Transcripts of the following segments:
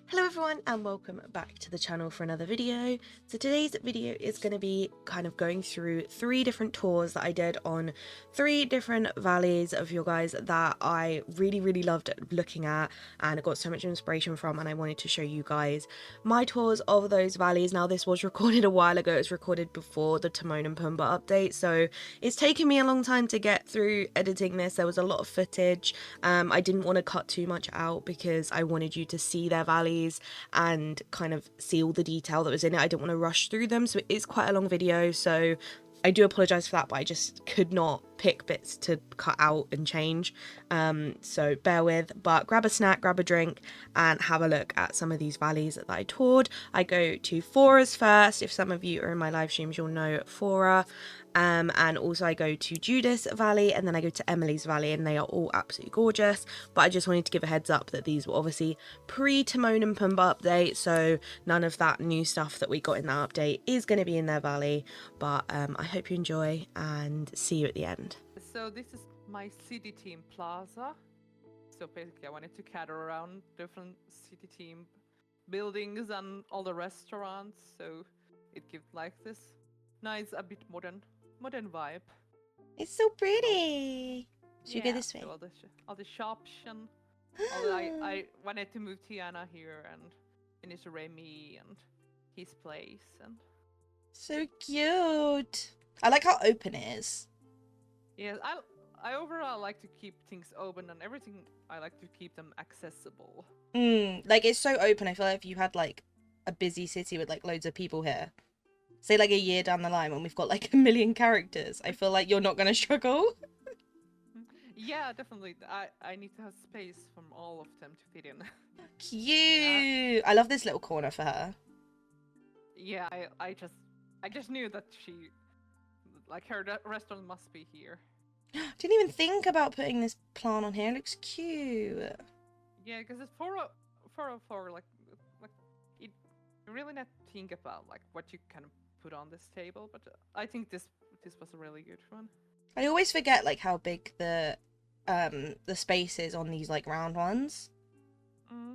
Hello everyone and welcome back to the channel for another video. So today's video is going to be kind of going through 3 different tours that I did on 3 different valleys of your guys that I really loved looking at and I got so much inspiration from, and I wanted to show you guys my tours of those valleys. Now this was recorded a while ago, it was recorded before the Timon and Pumbaa update, so it's taken me a long time to get through editing this. There was a lot of footage. I didn't want to cut too much out because I wanted you to see their valleys and kind of see all the detail that was in it. I didn't want to rush through them, so it is quite a long video, so I do apologise for that, but I just could not pick bits to cut out and change, so bear with. But grab a snack, grab a drink and have a look at some of these valleys that I toured. I go to Fora's first. If some of you are in my live streams, you'll know Fora. And also I go to Judith Valley and then I go to Emily's Valley, and they are all absolutely gorgeous. But I just wanted to give a heads up that these were obviously pre-Timon and Pumbaa update, so none of that new stuff that we got in that update is going to be in their valley. But I hope you enjoy and see you at the end. So this is my city team plaza. So basically I wanted to cater around different city team buildings and all the restaurants, so it gives like this nice, a bit modern vibe. It's so pretty. Should we go this way? So all the shops and I wanted to move Tiana here and finish Remy and his place. And so cute. I like how open it is. yeah, I overall like to keep things open, and everything I like to keep them accessible. Like it's so open. I feel like if you had like a busy city with like loads of people here, say like a year down the line when we've got like 1 million characters, I feel like you're not gonna struggle. Yeah, definitely. I need to have space from all of them to fit in. Cute. Yeah. I love this little corner for her. Yeah, I just knew that she, like, her restaurant must be here. Didn't even think about putting this plant on here. It looks cute. Yeah, because it's for like it really not think about like what you kind of put on this table, but I think this was a really good one. I always forget like how big the space is on these like round ones.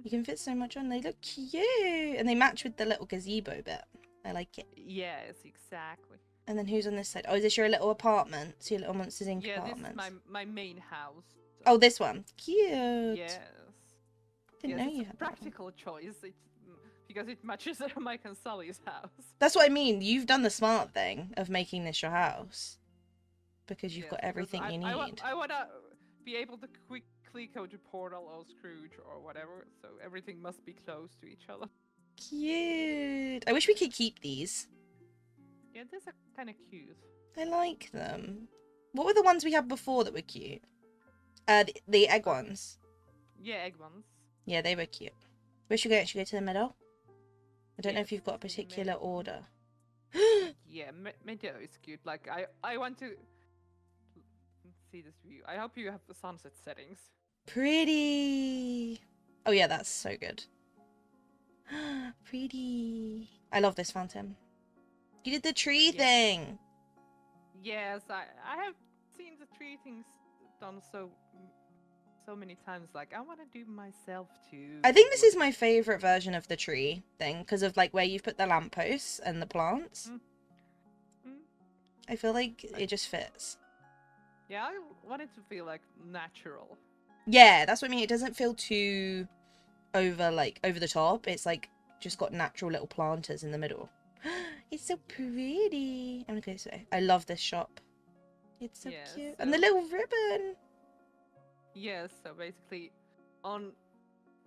You can fit so much on. They look cute and they match with the little gazebo bit. I like it. Yes, exactly. And then who's on this side? Oh, is this your little apartment? So your little Monsters Inc. apartment? Yeah, this is my main house. So. Oh, this one. Cute. Yes. Didn't know you had a practical choice. Because it matches Mike and Sully's house. That's what I mean. You've done the smart thing of making this your house. Because you've got everything you need. I want to be able to quickly go to Portal or Scrooge or whatever, so everything must be close to each other. Cute. I wish we could keep these. Yeah, these are kind of cute. I like them. What were the ones we had before that were cute? The egg ones. Yeah, egg ones. Yeah, they were cute. Where should we go? Should we go to the middle? I don't know if you've got a particular order. Yeah, Meadow is cute. Like, I want to see this view. I hope you have the sunset settings. Pretty. Oh yeah, that's so good. Pretty. I love this fountain. You did the tree thing. Yes, I have seen the tree things done so many times. Like, I want to do myself too. I think this is my favorite version of the tree thing because of like where you've put the lampposts and the plants. I feel like it just fits. Yeah, I want it to feel like natural. Yeah, that's what I mean. It doesn't feel too over the top. It's like just got natural little planters in the middle. It's so pretty. I'm gonna go this way. I love this shop. It's so cute. And the little ribbon. Yes, so basically on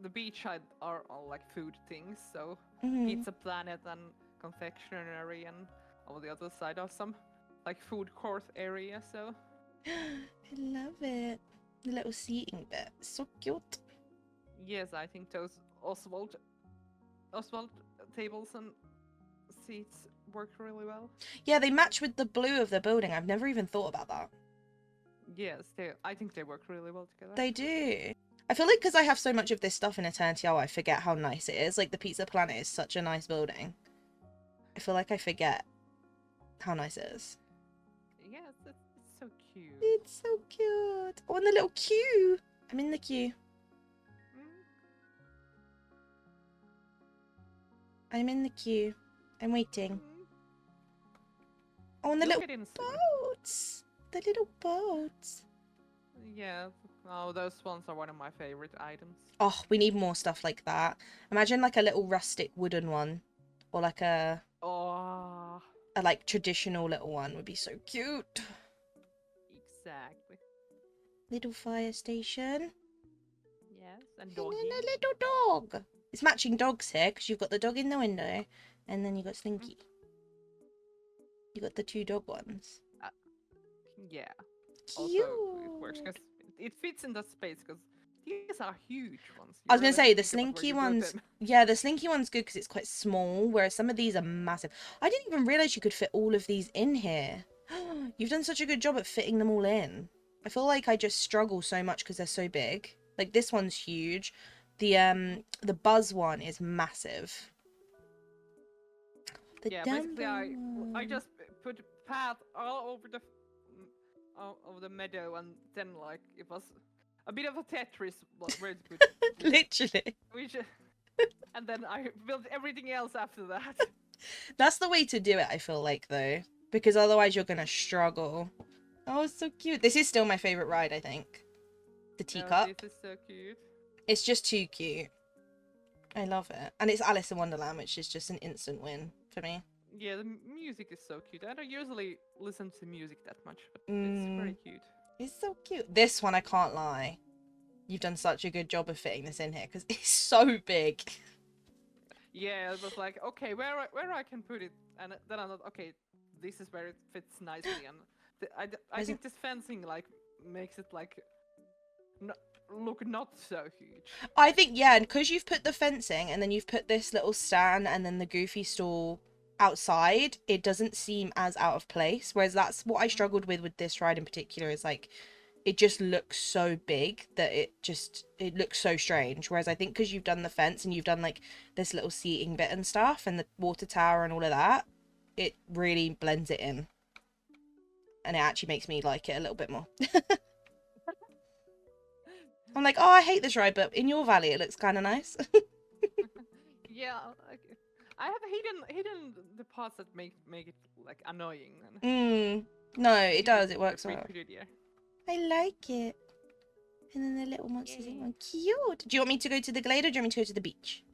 the beach side are all like food things. So Pizza Planet and confectionery, and on the other side are some like food court area. So I love it. The little seating bit. So cute. Yes, I think those Oswald tables and seats work really well. Yeah, they match with the blue of the building. I've never even thought about that. Yes, I think they work really well together. They do. I feel like because I have so much of this stuff in Eternity Hour, I forget how nice it is. Like, the Pizza Planet is such a nice building. I feel like I forget how nice it is. Yes, it's so cute. It's so cute. Oh, and the little queue. I'm in the queue. I'm in the queue. I'm waiting. Mm, Oh, and the you'll little get in soon. boats. The little boats. Yeah. Oh, those ones are one of my favorite items. Oh, we need more stuff like that. Imagine like a little rustic wooden one. Or like Oh, a like traditional little one would be so cute. exactly. Little fire station. Yes, and And then doggy. a little dog. It's matching dogs here because you've got the dog in the window. And then you got Slinky. You got the 2 dog ones. Yeah. Cute. Also, it works because it fits in that space because these are huge ones. I was going to say, the Think about where Slinky you put ones... them. Yeah, the Slinky one's good because it's quite small, whereas some of these are massive. I didn't even realise you could fit all of these in here. You've done such a good job at fitting them all in. I feel like I just struggle so much because they're so big. Like, this one's huge. The Buzz one is massive. Yeah, basically, I just put path all over the meadow, and then like it was a bit of a Tetris where to put Literally. which, and then I built everything else after that. That's the way to do it, I feel like, though. Because otherwise you're gonna struggle. Oh, it's so cute. This is still my favourite ride, I think. The teacup. This is so cute. It's just too cute. I love it. And it's Alice in Wonderland, which is just an instant win for me. Yeah, the music is so cute. I don't usually listen to music that much, but it's very cute. It's so cute. This one, I can't lie. You've done such a good job of fitting this in here because it's so big. Yeah, it was like, okay, where I can put it, and then I thought, okay, this is where it fits nicely, and I think this fencing like makes it like look not so huge. I think, yeah, and because you've put the fencing and then you've put this little stand and then the Goofy stall outside, it doesn't seem as out of place. Whereas that's what I struggled with this ride in particular, is like it just looks so big that it looks so strange. Whereas I think because you've done the fence and you've done like this little seating bit and stuff and the water tower and all of that, it really blends it in, and it actually makes me like it a little bit more. I'm like, oh, I hate this ride, but in your valley it looks kind of nice. Yeah, I have hidden the parts that make it like annoying. No, it does. It works well. Yeah. I like it. And then the little monsters in one. Cute. Do you want me to go to the glade or do you want me to go to the beach?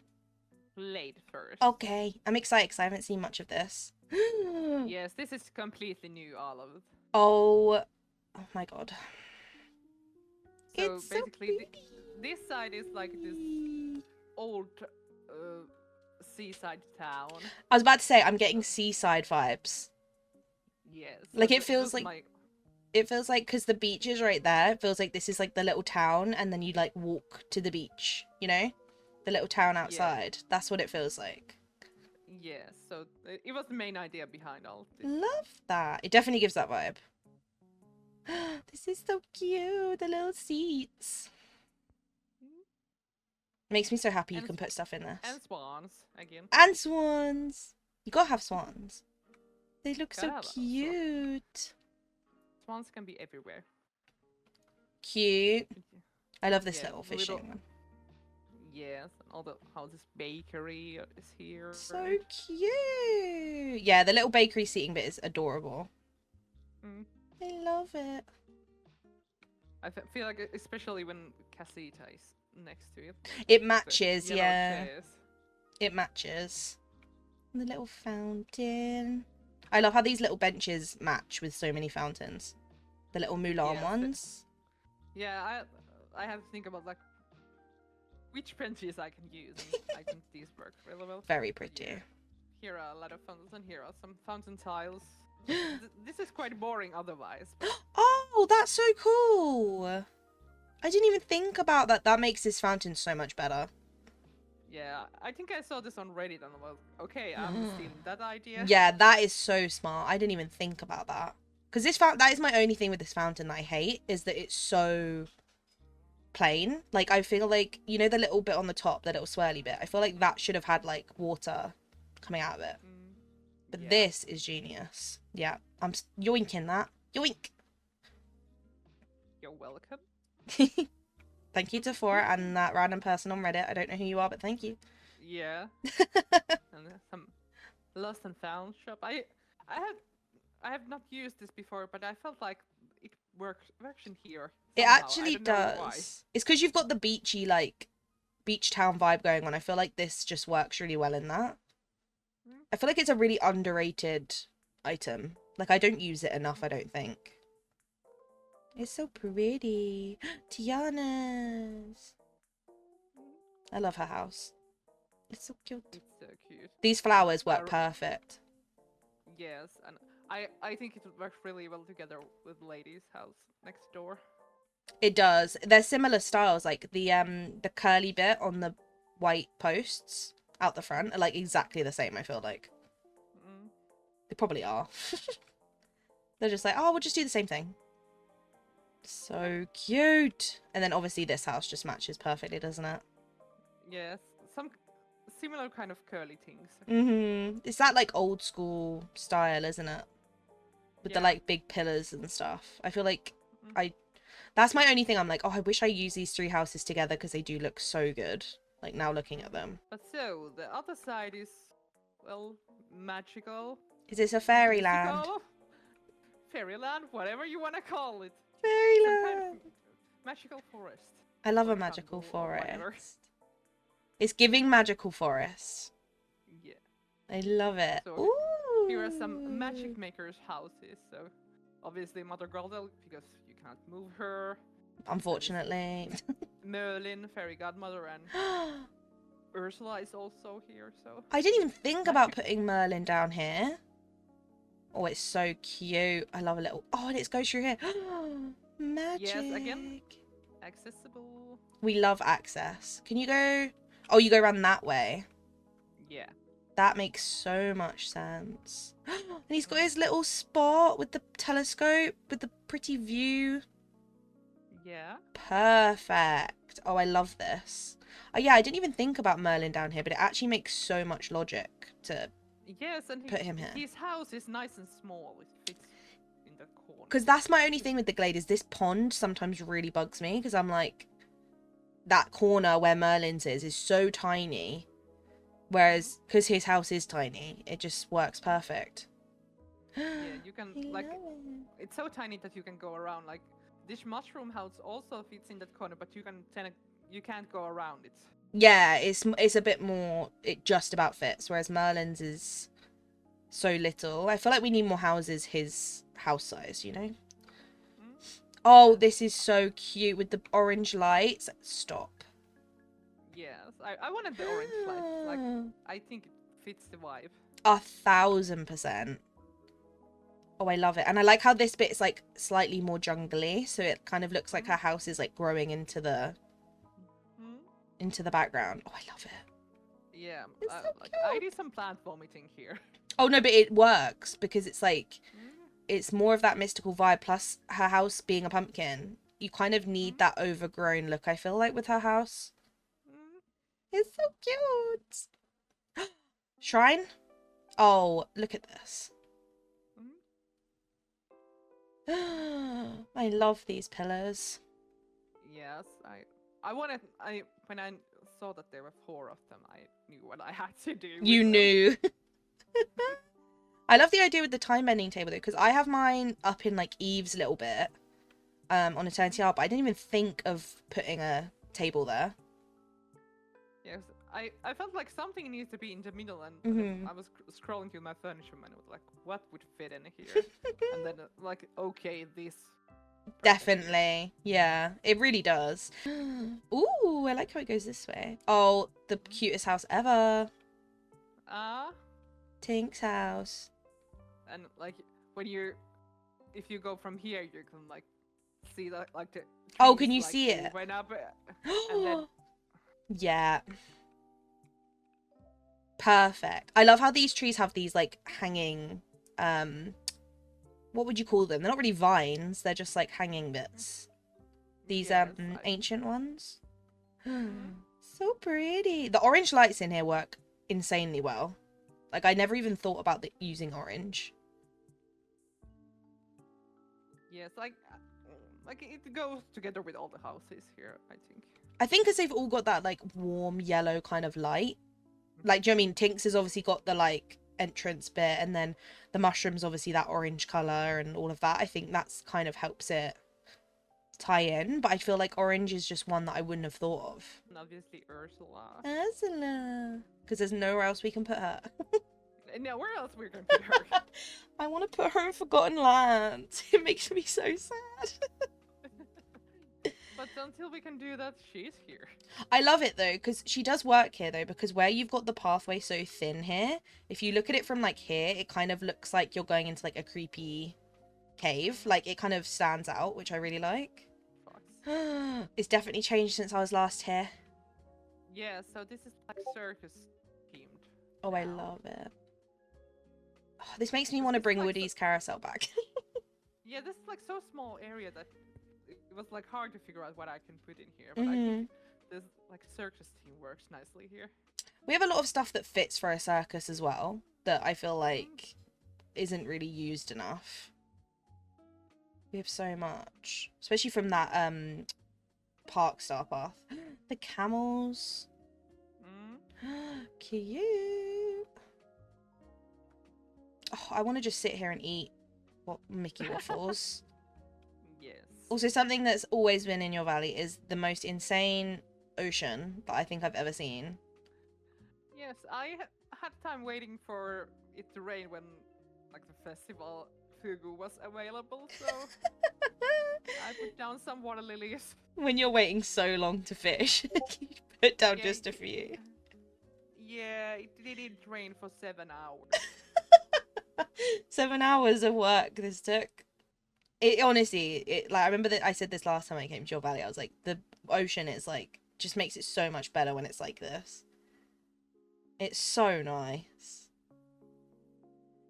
Glade first. Okay. I'm excited because I haven't seen much of this. Yes, this is completely new, all of it. Oh my god. So It's basically, so this side is like this old seaside town. I was about to say, I'm getting seaside vibes. Yes. Like it feels like because the beach is right there, it feels like this is like the little town and then you like walk to the beach, you know? The little town outside. Yeah. That's what it feels like. Yeah, so it was the main idea behind all this. Love that. It definitely gives that vibe. This is so cute. The little seats. Makes me so happy you can put stuff in this. And swans, again. And swans. You gotta have swans. They look so cute. Swans can be everywhere. Cute. I love this little fishing one. Yes, and how this bakery is here. So cute. Yeah, the little bakery seating bit is adorable. I love it. I feel like, especially when Casita is next to it. It matches, yeah. Chairs. It matches. And the little fountain. I love how these little benches match with so many fountains. The little Mulan ones. Yeah, I have to think about like which benches I can use. And I think these work really well. Very pretty. Here are a lot of fountains, and here are some fountain tiles. This is quite boring otherwise. Oh, that's so cool. I didn't even think about that. That makes this fountain so much better. Yeah, I think I saw this on Reddit and I was okay, I'm stealing that idea. Yeah, that is so smart. I didn't even think about that. Because that is my only thing with this fountain that I hate, is that it's so plain. Like, I feel like, you know the little bit on the top, the little swirly bit? I feel like that should have had, like, water coming out of it. But this is genius. Yeah, I'm yoinking that. Yoink! You're welcome. Thank you to Fora and that random person on Reddit. I don't know who you are, but thank you. Yeah, and some lost and found shop. I have I have not used this before, but I felt like it works in here It somehow. I actually don't know why. does. It's because you've got the beachy, like, beach town vibe going on. I feel like this just works really well in that. Mm. I feel like it's a really underrated item. Like, I don't use it enough, I don't think. It's so pretty. Tiana's. I love her house. It's so cute. It's so cute. These flowers I work perfect. Yes, and I think it works really well together with Lady's house next door. It does. They're similar styles. Like the curly bit on the white posts out the front are like exactly the same, I feel like. Mm. They probably are. They're just like, oh, we'll just do the same thing. So cute. And then obviously this house just matches perfectly, doesn't it? Yes, some similar kind of curly things. Mm-hmm. It's that like old school style, isn't it? With the Yeah. like big pillars and stuff. I feel like Mm. that's my only thing. I'm like, oh, I wish I use these three houses together because they do look so good. Like now looking at them. But so the other side is, well, magical, Is this a fairyland? mystical, fairyland, whatever you want to call it. Some kind Fairyland. of magical forest. I love or a magical jungle or whatever. forest. It's giving magical forest. Yeah. I love it. So Ooh. here are some magic makers' houses. So obviously Mother Gothel, because you can't move her. Unfortunately. Merlin, fairy godmother, and Ursula is also here. So I didn't even think about putting Merlin down here. Oh, it's so cute. I love a little... Oh, and it goes through here. Magic. yes, again, accessible. We love access. Can you go... Oh, you go around that way. Yeah. That makes so much sense. And he's got his little spot with the telescope, with the pretty view. Yeah. Perfect. Oh, I love this. Oh, yeah, I didn't even think about Merlin down here, but it actually makes so much logic to Yes, and put him here. His house is nice and small. It fits in the corner. Because that's my only thing with the Glade is this pond sometimes really bugs me because I'm like, that corner where Merlin's is so tiny. Whereas, because his house is tiny, it just works perfect. Yeah, you can, like, it's so tiny that you can go around. Like, this mushroom house also fits in that corner, but you can't go around it. Yeah, it's a bit more, it just about fits, whereas Merlin's is so little. I feel like we need more houses his house size, you know? Mm? Oh, this is so cute with the orange lights. Stop. Yes, I wanted the orange lights. Like, I think it fits the vibe. 1,000%. Oh, I love it. And I like how this bit is like slightly more jungly, so it kind of looks like her house is like growing into the background. Oh, I love it. Yeah, It's so like cute. I did some plant vomiting here. Oh no, but it works because it's like it's more of that mystical vibe plus her house being a pumpkin. You kind of need that overgrown look, I feel like, with her house. It's so cute. Shrine? Oh, look at this. I love these pillars. Yes, when I saw that there were 4 of them, I knew what I had to do. You with knew. I love the idea with the time bending table though, because I have mine up in like Eve's little bit on Eternity Art, but I didn't even think of putting a table there. Yes, I felt like something needs to be in the middle, and I was scrolling through my furniture and I was like, what would fit in here? And then like, okay, this. Definitely. Yeah, it really does. Ooh, I like how it goes this way. Oh, the cutest house ever. Tink's house. And like if you go from here, you can like see that like the. Oh, can you like, see it? Went up, and then. Yeah. Perfect. I love how these trees have these like hanging, what would you call them? They're not really vines. They're just like hanging bits. These Yes, ancient ones. So pretty. The orange lights in here work insanely well. Like I never even thought about using orange. Yes, like it goes together with all the houses here, I think. I think because they've all got that like warm yellow kind of light. Like, do you know what I mean? Tinks has obviously got the like entrance bit, and then the mushrooms obviously that orange color and all of that. I think that's kind of helps it tie in, but I feel like orange is just one that I wouldn't have thought of. And obviously Ursula. Ursula, because there's nowhere else we can put her. No, where else we're gonna put her? I want to put her in Forgotten Lands. It makes me so sad. But until we can do that, she's here. I love it though, because she does work here though, because where you've got the pathway so thin here, if you look at it from like here, it kind of looks like you're going into like a creepy cave. Like it kind of stands out, which I really like. It's definitely changed since I was last here. Yeah, so this is like circus themed. Oh, I love it. Oh, this makes me want to bring Woody's carousel back. Yeah, this is like so small area that it was like hard to figure out what I can put in here. But I think this like circus theme works nicely here. We have a lot of stuff that fits for a circus as well that I feel like isn't really used enough. We have so much, especially from that park star path. The camels. Cute. Oh, I want to just sit here and eat Mickey waffles. Yes. Also, something that's always been in your valley is the most insane ocean that I think I've ever seen. Yes, I had time waiting for it to rain when like the festival Fugu was available, so I put down some water lilies. When you're waiting so long to fish, you put down just a few. Yeah, it didn't rain for 7 hours. 7 hours of work this took. It honestly, like I remember that I said this last time I came to your valley. I was like, the ocean is like just makes it so much better when it's like this. It's so nice.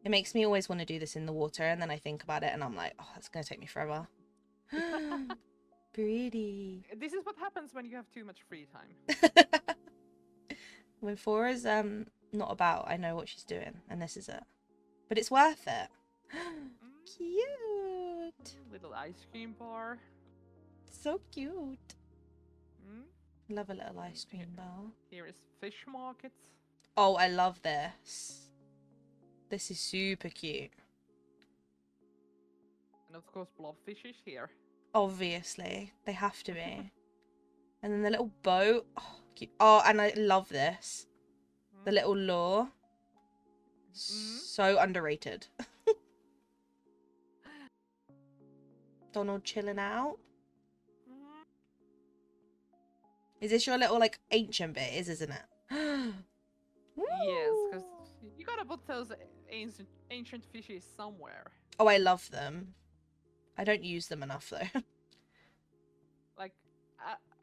It makes me always want to do this in the water, and then I think about it and I'm like, oh, that's gonna take me forever. Pretty. This is what happens when you have too much free time. When Fora's not about, I know what she's doing, and this is it. But it's worth it. Cute. Little ice cream bar. So cute. Love a little ice cream bar. Here is fish market. Oh, I love this. This is super cute. And of course, blobfish is here. Obviously, they have to be. And then the little boat. Oh, cute. Oh, and I love this. The little lure. So underrated. Donald chilling out. Is this your little like ancient bit? Isn't it? Yes, because you gotta put those ancient fishes somewhere. Oh, I love them. I don't use them enough though. Like,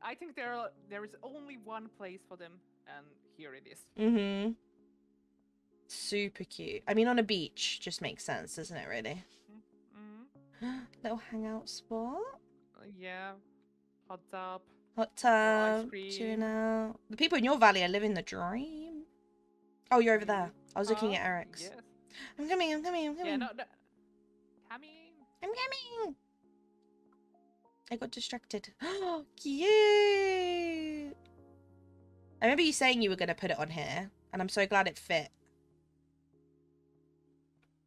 I think there is only one place for them, and here it is. Super cute. I mean, on a beach just makes sense, doesn't it? Really. Little hangout spot. Yeah. Hot tub. Hot tub. Chilling out. The people in your valley are living the dream. Oh, you're over there. I was looking at Eric's. Yes. I'm coming. I'm coming. Yeah, no. Coming. I'm coming. I got distracted. Oh, cute. I remember you saying you were going to put it on here, and I'm so glad it fit.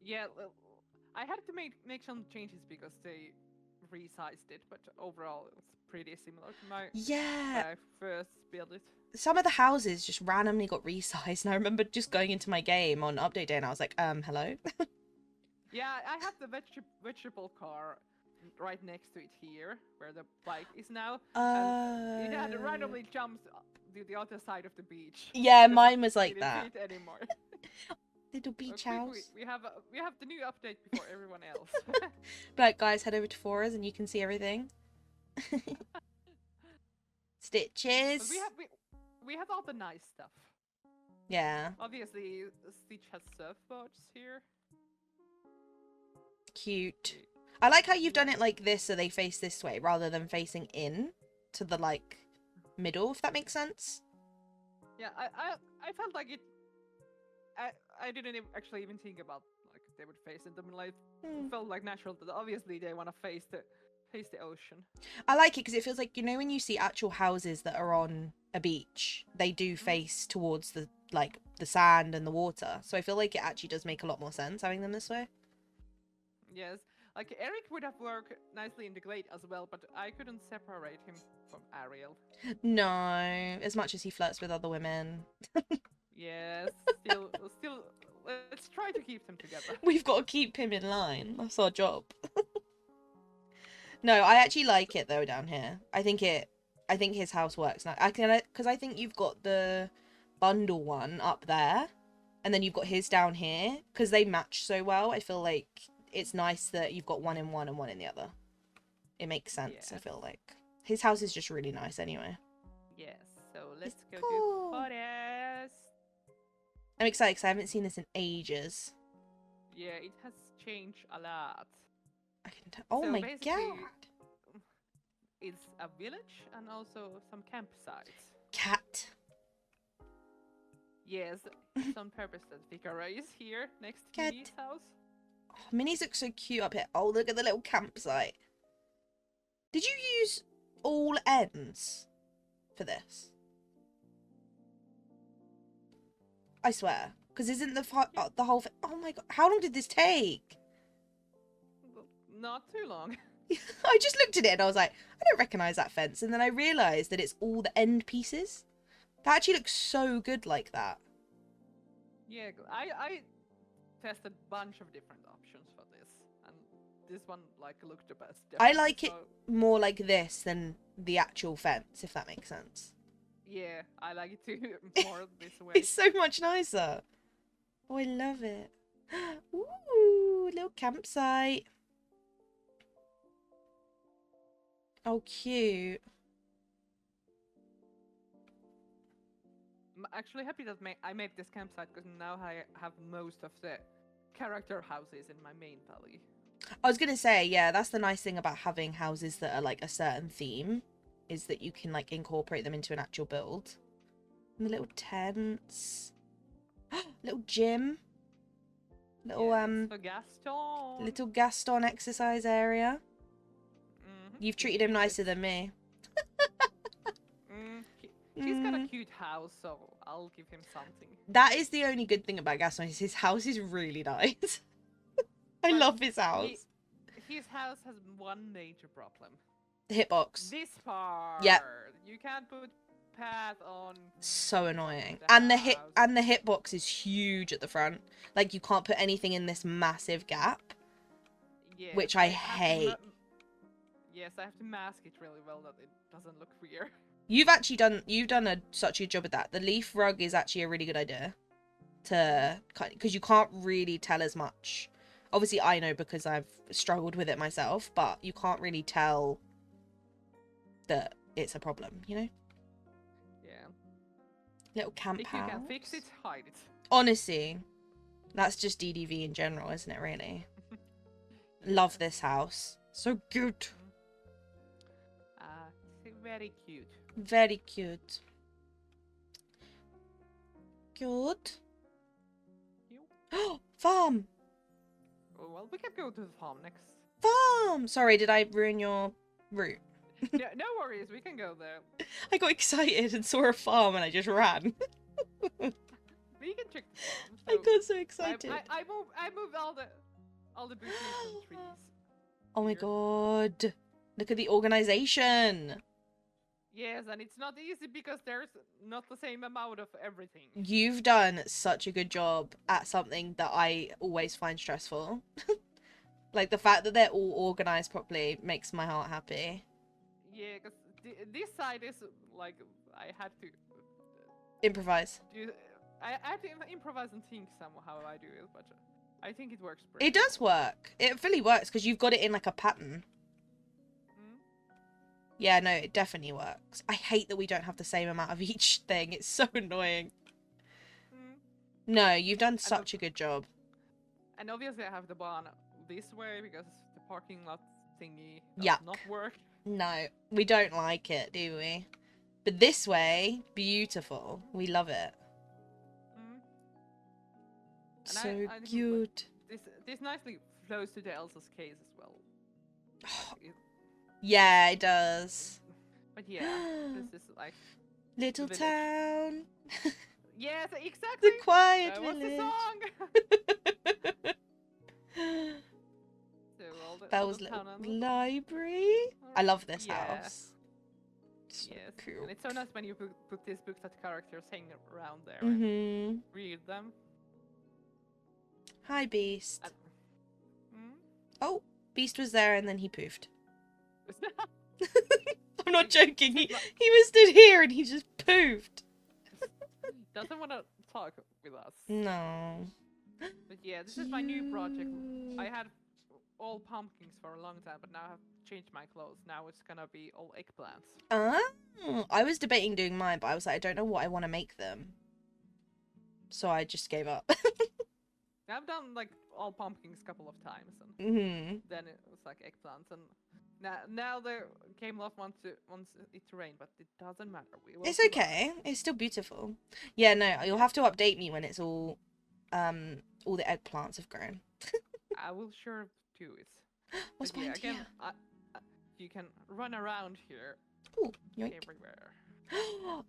Yeah, I had to make some changes because they resized it, but overall it was pretty similar to my when I first built it. Some of the houses just randomly got resized, and I remember just going into my game on update day, and I was like, hello? Yeah, I have the vegetable car right next to it here, where the bike is now. And it randomly jumps to the other side of the beach. Yeah, mine was like that. Didn't fit anymore. Little beach Okay, house. we have the new update before everyone else. But guys, head over to Fora's and you can see everything. Stitches. But we have all the nice stuff. Yeah. Obviously, Stitch has surfboards here. Cute. I like how you've done it like this so they face this way rather than facing in to the like middle, if that makes sense. Yeah, I felt like it. I didn't actually even think about like they would face it. I mean, like, it felt like natural that obviously they want to face the ocean. I like it because it feels like, you know, when you see actual houses that are on a beach, they do face towards the like the sand and the water. So I feel like it actually does make a lot more sense having them this way. Yes, like Eric would have worked nicely in the glade as well, but I couldn't separate him from Ariel. No, as much as he flirts with other women. Yes, still, let's try to keep them together. We've got to keep him in line. That's our job. No, I actually like it though down here. I think his house works now. Because I think you've got the bundle one up there, and then you've got his down here because they match so well. I feel like it's nice that you've got one in one and one in the other. It makes sense. Yes. I feel like his house is just really nice anyway. Yes, so let's go cool. to forest. I'm excited because I haven't seen this in ages. Yeah, it has changed a lot. I can tell. Oh So my basically, god! It's a village and also some campsites. Cat. Yes, it's on purpose that Kyra is here next to Cat. Minnie's house. Oh, Minis look so cute up here. Oh, look at the little campsite. Did you use all ends for this? I swear. Because isn't the whole thing... Oh my god. How long did this take? Not too long. I just looked at it and I was like, I don't recognise that fence. And then I realised that it's all the end pieces. That actually looks so good like that. Yeah, I tested a bunch of different options for this. And this one like looked the best. I definitely, like it more like this than the actual fence, if that makes sense. Yeah, I like it too more this way. It's so much nicer. Oh, I love it. Ooh, little campsite. Oh, cute. I'm actually happy that I made this campsite because now I have most of the character houses in my main valley. I was going to say, yeah, that's the nice thing about having houses that are like a certain theme, is that you can like incorporate them into an actual build. And the little tents. Little gym. Little, Gaston. little Gaston exercise area. You've treated him nicer than me. He's got a cute house, so I'll give him something. That is the only good thing about Gaston, is his house is really nice. I love his house. His house has one major problem. The hitbox. This part. Yep. You can't put path on. So annoying. The And the house. hitbox is huge at the front. Like you can't put anything in this massive gap. Yeah, which I hate. Yes, I have to mask it really well that it doesn't look weird. You've done such a good job with that. The leaf rug is actually a really good idea because you can't really tell as much. Obviously, I know because I've struggled with it myself, but you can't really tell that it's a problem, you know? Yeah. Little camp If house. you can fix it, hide it. Honestly, that's just DDV in general, isn't it, really? Love this house. So good. It's very cute. Very cute. Good. Farm! Oh, well, we can go to the farm next. Farm! Sorry, did I ruin your route? No worries, we can go there. I got excited and saw a farm and I just ran. We can check the farm. I got so excited. I moved all the bushes and trees. Oh my here. god. Look at the organization. Yes, and it's not easy because there's not the same amount of everything. You've done such a good job at something that I always find stressful. Like the fact that they're all organized properly makes my heart happy. Yeah, because this side is like I had to Improvise. I had to improvise and think somehow I do it, but I think it works pretty It does work. It fully works because you've got it in like a pattern. Yeah, no, it definitely works. I hate that we don't have the same amount of each thing. It's so annoying. No, you've done such a good job. And obviously I have the barn this way because the parking lot thingy does Yuck. not work. No, we don't like it, do we? But this way, beautiful. We love it. And So I think cute. This nicely flows to the Elsa's case as well. Yeah, it does. But yeah, this is like Little village. town. Yes, The exactly. quiet That was the village. song. So all the Belle's little little town and library. I love this yeah. house. So Yes, cool. and it's so nice when you put these books that characters hang around there and Mm-hmm. read them. Hi, Beast. And, mm? Oh, Beast was there and then he poofed. I'm not joking. He was stood here and he just poofed. Doesn't want to talk with us. No. But yeah, this is my new project. I had all pumpkins for a long time, but now I've changed my clothes. Now it's gonna be all eggplants. Oh, I was debating doing mine, but I was like, I don't know what I want to make them. So I just gave up. I've done like all pumpkins a couple of times, and then it was like eggplants, and now the game loft wants it to rain, but it doesn't matter. We will It's survive. okay. It's still beautiful. Yeah, no, you'll have to update me when it's all the eggplants have grown. I will sure do it. What's But yeah, behind again, you can run around here here? Ooh, yoink. everywhere.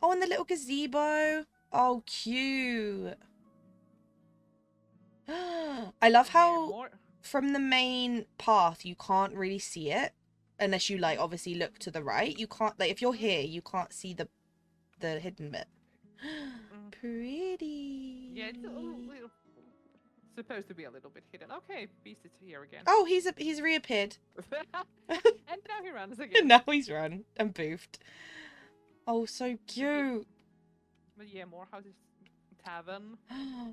Oh, and the little gazebo. Oh, cute. I love how from the main path you can't really see it unless you like obviously look to the right. You can't like if you're here you can't see the hidden bit. Pretty. Yeah, it's supposed to be a little bit hidden. Okay, Beast is here again. Oh, he's reappeared. And now he runs again. And now he's run and boofed. Oh, so cute. But yeah, more houses, tavern.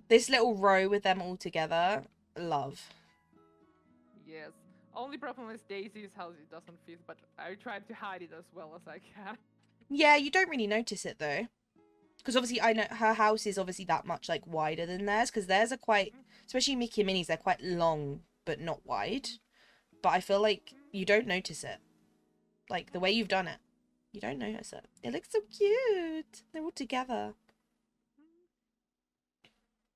This little row with them all together, love. Yes. Only problem is Daisy's house it doesn't fit, but I tried to hide it as well as I can. Yeah, you don't really notice it though. Because obviously I know her house is obviously that much like wider than theirs, because theirs are quite, especially Mickey and Minnie's, they're quite long but not wide. But I feel like you don't notice it. Like the way you've done it, you don't notice it. It looks so cute. They're all together.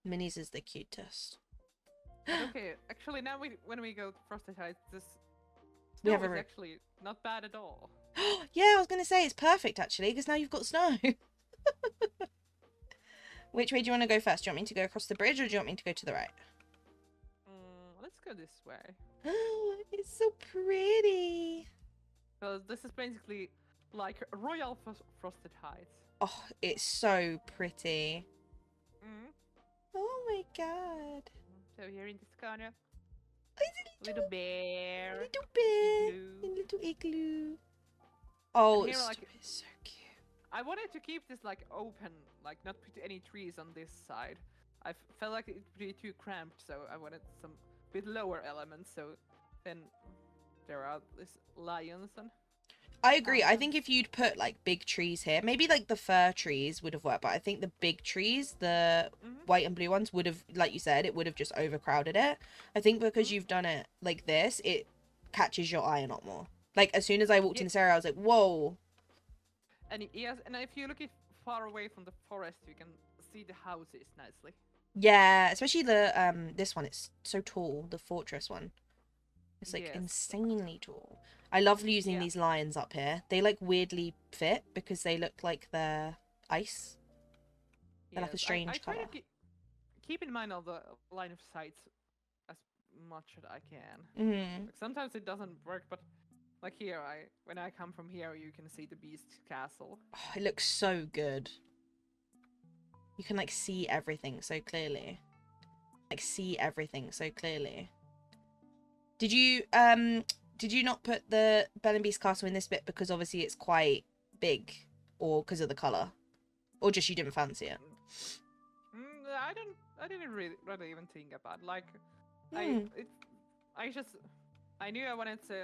Minnie's is the cutest. Okay, actually now when we go to Frosted Heights, this We snow have is actually not bad at all. Yeah, I was going to say it's perfect actually, because now you've got snow. Which way do you want to go first? Do you want me to go across the bridge or do you want me to go to the right? Let's go this way. It's so pretty. So this is basically like Royal Frosted Heights. Oh, it's so pretty. Oh my god. So here in this corner, Oh, little bear. Little bear. Igloo. A little igloo. Oh, here, it's like, so cute. I wanted to keep this like open, like not put any trees on this side. I felt like it would be too cramped, so I wanted some bit lower elements. So then there are these lions and. I agree. I think if you'd put like big trees here, maybe like the fir trees would have worked, but I think the big trees, the white and blue ones, would have, like you said, it would have just overcrowded it. I think because you've done it like this, it catches your eye a lot more. Like as soon as I walked in this area, I was like, whoa. And yes, and if you look far away from the forest, you can see the houses nicely. Yeah, especially the this one. It's so tall. The fortress one. It's like insanely tall. I love using these lions up here. They like weirdly fit because they look like they're ice. They're like a strange color. I try to keep in mind all the line of sight as much as I can. Like, sometimes it doesn't work, but like here, when I come from here, you can see the Beast's castle. Oh, it looks so good. You can like see everything so clearly. Like see everything so clearly. Did you not put the Belle and Beast castle in this bit because obviously it's quite big, or because of the color, or just you didn't fancy it? I didn't really even think about like I knew I wanted to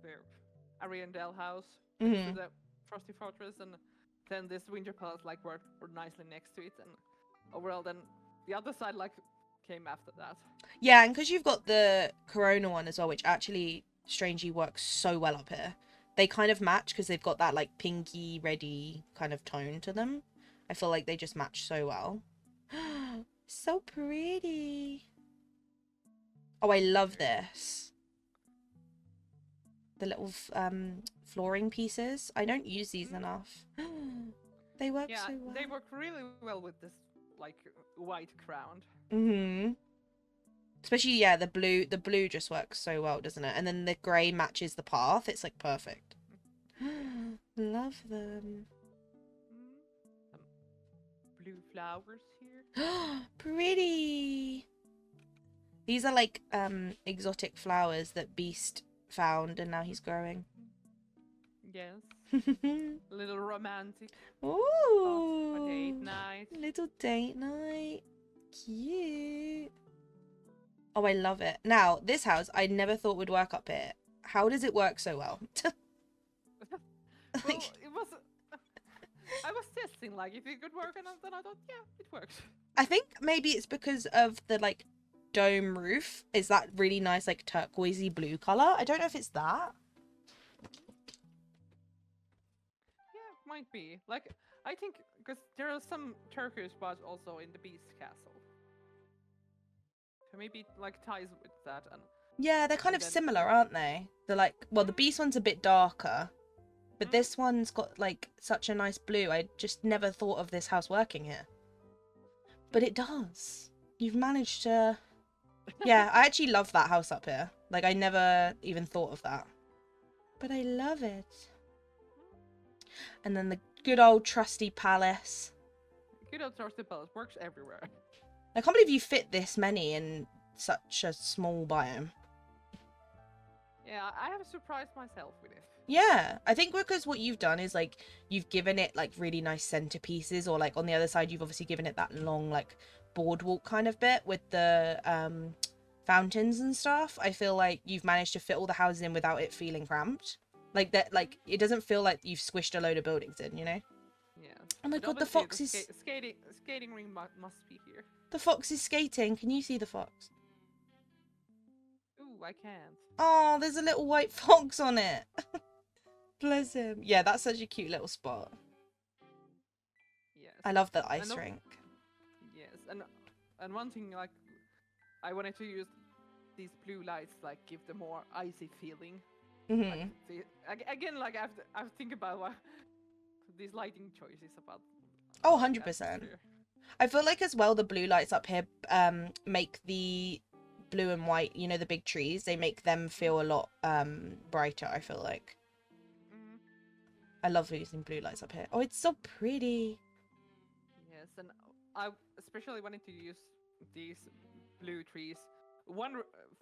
the Ariandel house to the Frosty Fortress, and then this Winter Palace like worked nicely next to it, and overall then the other side like came after that. Yeah, and because you've got the Corona one as well, which actually strangely works so well up here. They kind of match because they've got that like pinky reddy kind of tone to them. I feel like they just match so well. So pretty. Oh, I love this. The little flooring pieces. I don't use these enough. They work Yeah, so well. they work really well with this like white ground. Mm-hmm. Especially, yeah, the blue just works so well, doesn't it? And then the grey matches the path. It's like perfect. Love them. Some blue flowers here. Pretty. These are like exotic flowers that Beast found and now he's growing. Yes. A little romantic. Ooh. For date night. Little date night. Cute. Oh, I love it. Now, this house I never thought would work up here. How does it work so well? Well, it was. I was testing like if it could work, and then I thought, yeah, it works. I think maybe it's because of the like dome roof. Is that really nice like turquoisey blue color? I don't know if it's that. Yeah, might be. Like I think because there are some turquoise spots also in the Beast Castle. So maybe it like ties with that and Yeah, they're kind of then similar, aren't they? They're like, well, the Mm. beast one's a bit darker, but Mm. this one's got like such a nice blue. I just never thought of this house working here. But it does. You've managed to... Yeah, I actually love that house up here. Like, I never even thought of that. But I love it. And then the good old trusty palace. Good old Trusted Palace works everywhere. I can't believe you fit this many in such a small biome. Yeah, I have surprised myself with it. Yeah, I think because what you've done is like you've given it like really nice centerpieces, or like on the other side you've obviously given it that long like boardwalk kind of bit with the fountains and stuff. I feel like you've managed to fit all the houses in without it feeling cramped. Like that, like it doesn't feel like you've squished a load of buildings in, you know? Yeah. Oh my But god, the obviously fox is skating ring must be here. the fox is skating. Can you see the fox? Ooh, I can't. Oh, there's a little white fox on it. Bless him. Yeah, that's such a cute little spot. Yes. I love the ice And rink. Yes, and one thing like I wanted to use these blue lights like give the more icy feeling. Mm-hmm. Again, like I think about these lighting choices about. Oh, the 100%. atmosphere. I feel like as well the blue lights up here make the blue and white, you know, the big trees, they make them feel a lot brighter, I feel like. Mm, I love using blue lights up here. Oh, it's so pretty. yes, and I especially wanted to use these blue trees.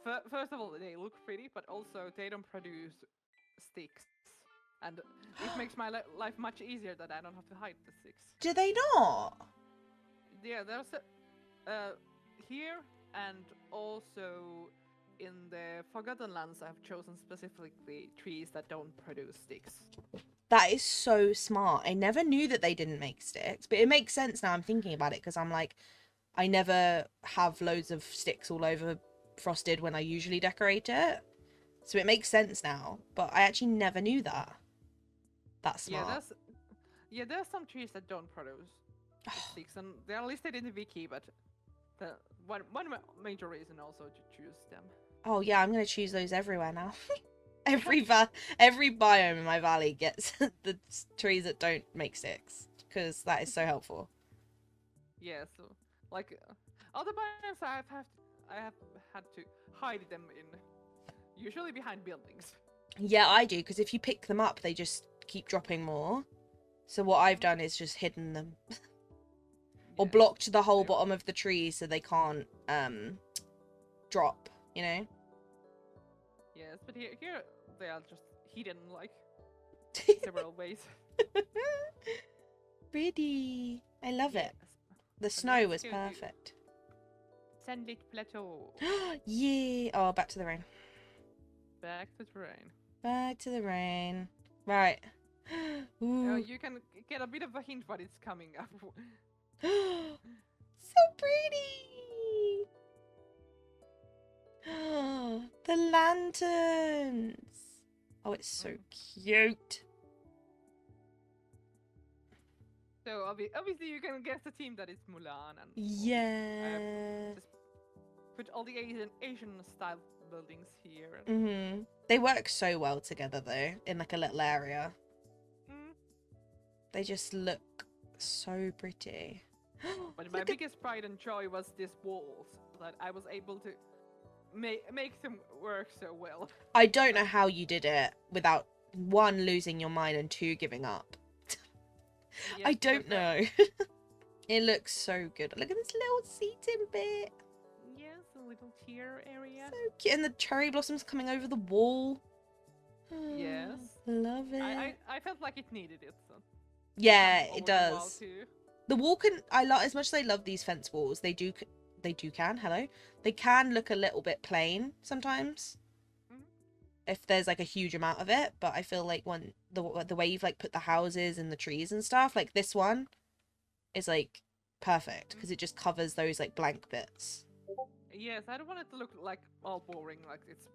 First of all, they look pretty, but also they don't produce sticks, and it makes my life much easier that I don't have to hide the sticks. Do they not? Yeah, there's here and also in the Forgotten Lands I've chosen specifically trees that don't produce sticks. That is so smart. I never knew that they didn't make sticks, but it makes sense now I'm thinking about it because I'm like, I never have loads of sticks all over Frosted when I usually decorate it. So it makes sense now, but I actually never knew that. That's smart. There's some trees that don't produce sticks, and they are listed in the wiki. But the one major reason also to choose them. Oh yeah, I'm gonna choose those everywhere now. every biome in my valley gets the trees that don't make sticks because that is so helpful. Yeah, so like other biomes I have had to hide them in, usually behind buildings. Yeah, I do, because if you pick them up, they just keep dropping more. So what I've done is just hidden them. Or Yes, blocked the whole they- bottom of the tree so they can't drop, you know? Yes, but here they are just hidden like several ways. Pretty. I love it. Yes. The But snow let's was go to perfect. Sandlit Plateau. Yeah. Oh, back to the rain. Back to the rain. Back to the rain. Right. Ooh. You can get a bit of a hint what it's coming up. So pretty. The lanterns. Oh, it's so cute. So obviously you can guess the team that it's Mulan and Yeah. just put all the Asian style buildings here. Mhm. They work so well together though, in like a little area. Mm, They just look So pretty. But my biggest pride and joy was these walls, that I was able to make them work so well. I don't know how you did it without, one, losing your mind, and two, giving up. Yes, I don't because know. It looks so good. Look at this little seating bit. yes, a little tier area. So cute. And the cherry blossoms coming over the wall. Yes. Love it. I felt like it needed it. So Yeah, over it the wall does. too. The wall can, I love, as much as I love these fence walls, they can look a little bit plain sometimes. Mhm. If there's like a huge amount of it, but I feel like when the way you've like put the houses and the trees and stuff, like this one is like perfect because it just covers those like blank bits. Yes, I don't want it to look like all boring, like it's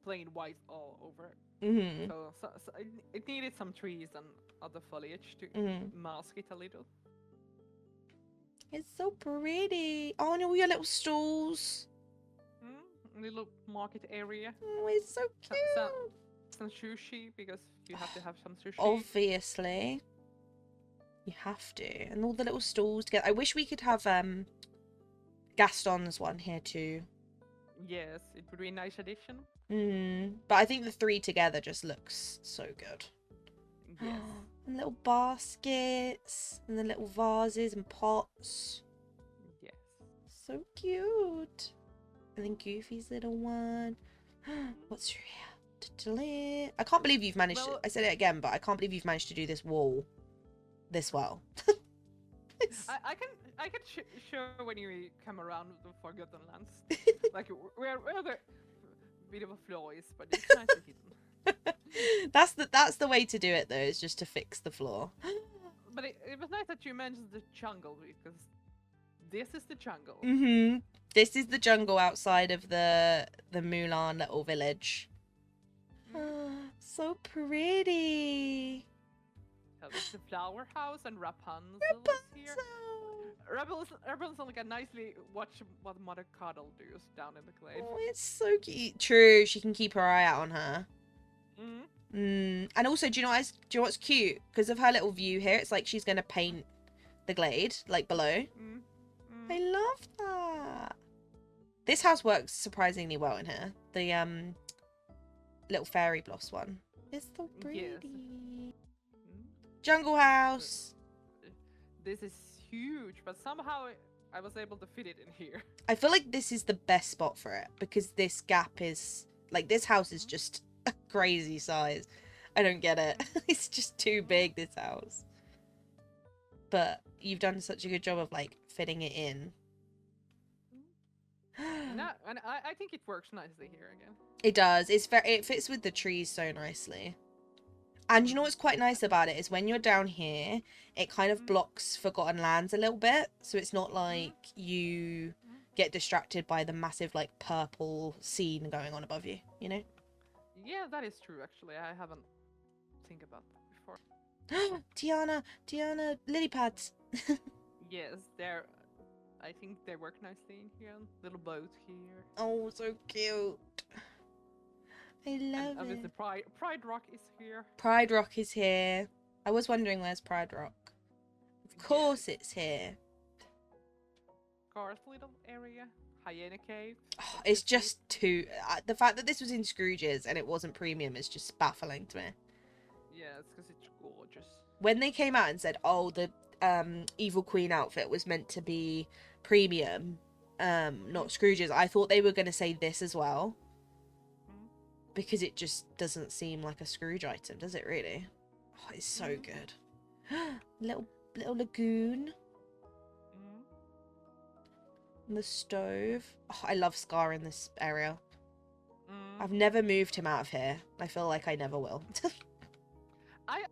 plain white all over. Mm-hmm. So it needed some trees and other foliage to mask it a little. It's so pretty. Oh, and all your little stalls. Little market area. Oh, it's so cute. Some sushi, because you have to have some sushi. Obviously. You have to. And all the little stalls together. I wish we could have Gaston's one here too. Yes, it would be a nice addition. But I think the three together just looks so good. Yes. And little baskets. And the little vases and pots. Yes. So cute. And then Goofy's little one. What's your hair? I can't believe you've managed to... I said it again, but I can't believe you've managed to do this wall this well. I can show when you come around the Forgotten Lands. Like where the bit of a flaw is, but it's nicely hidden. That's the way to do it though, is just to fix the flaw. But it was nice that you mentioned the jungle, because this is the jungle. This is the jungle outside of the Mulan little village. So pretty. So there's the flower house and Rapunzel here. Rapunzel can nicely watch what Mother Cuddle does down in the glade. Oh, it's so cute. True, she can keep her eye out on her. And also, do you know what's cute? Because of her little view here, it's like she's gonna paint the glade, like below. I love that. This house works surprisingly well in here. The little fairy bloss one. It's so pretty. Yes. Jungle house. This is huge, but somehow I was able to fit it in here. I feel like this is the best spot for it because this gap is like, this house is just a crazy size. I don't get it. It's just too big, this house. But you've done such a good job of like fitting it in. No, and I think it works nicely here again. It does. It fits with the trees so nicely. And you know what's quite nice about it is when you're down here, it kind of blocks Forgotten Lands a little bit. So it's not like you get distracted by the massive like purple scene going on above you, you know? Yeah, that is true actually. I haven't think about that before. Tiana, lily pads. Yes, I think they work nicely in here. Little boat here. Oh, so cute. I love and it. Pride Rock is here. Pride Rock is here. I was wondering where's Pride Rock. Of course it's here. Garth little area. Hyena Cave. Oh, it's just too... the fact that this was in Scrooge's and it wasn't premium is just baffling to me. Yeah, it's because it's gorgeous. When they came out and said, oh, the Evil Queen outfit was meant to be premium, not Scrooge's, I thought they were going to say this as well. Because it just doesn't seem like a Scrooge item, does it really? Oh, it's so good. little lagoon. And the stove. Oh, I love Scar in this area. I've never moved him out of here. I feel like I never will. I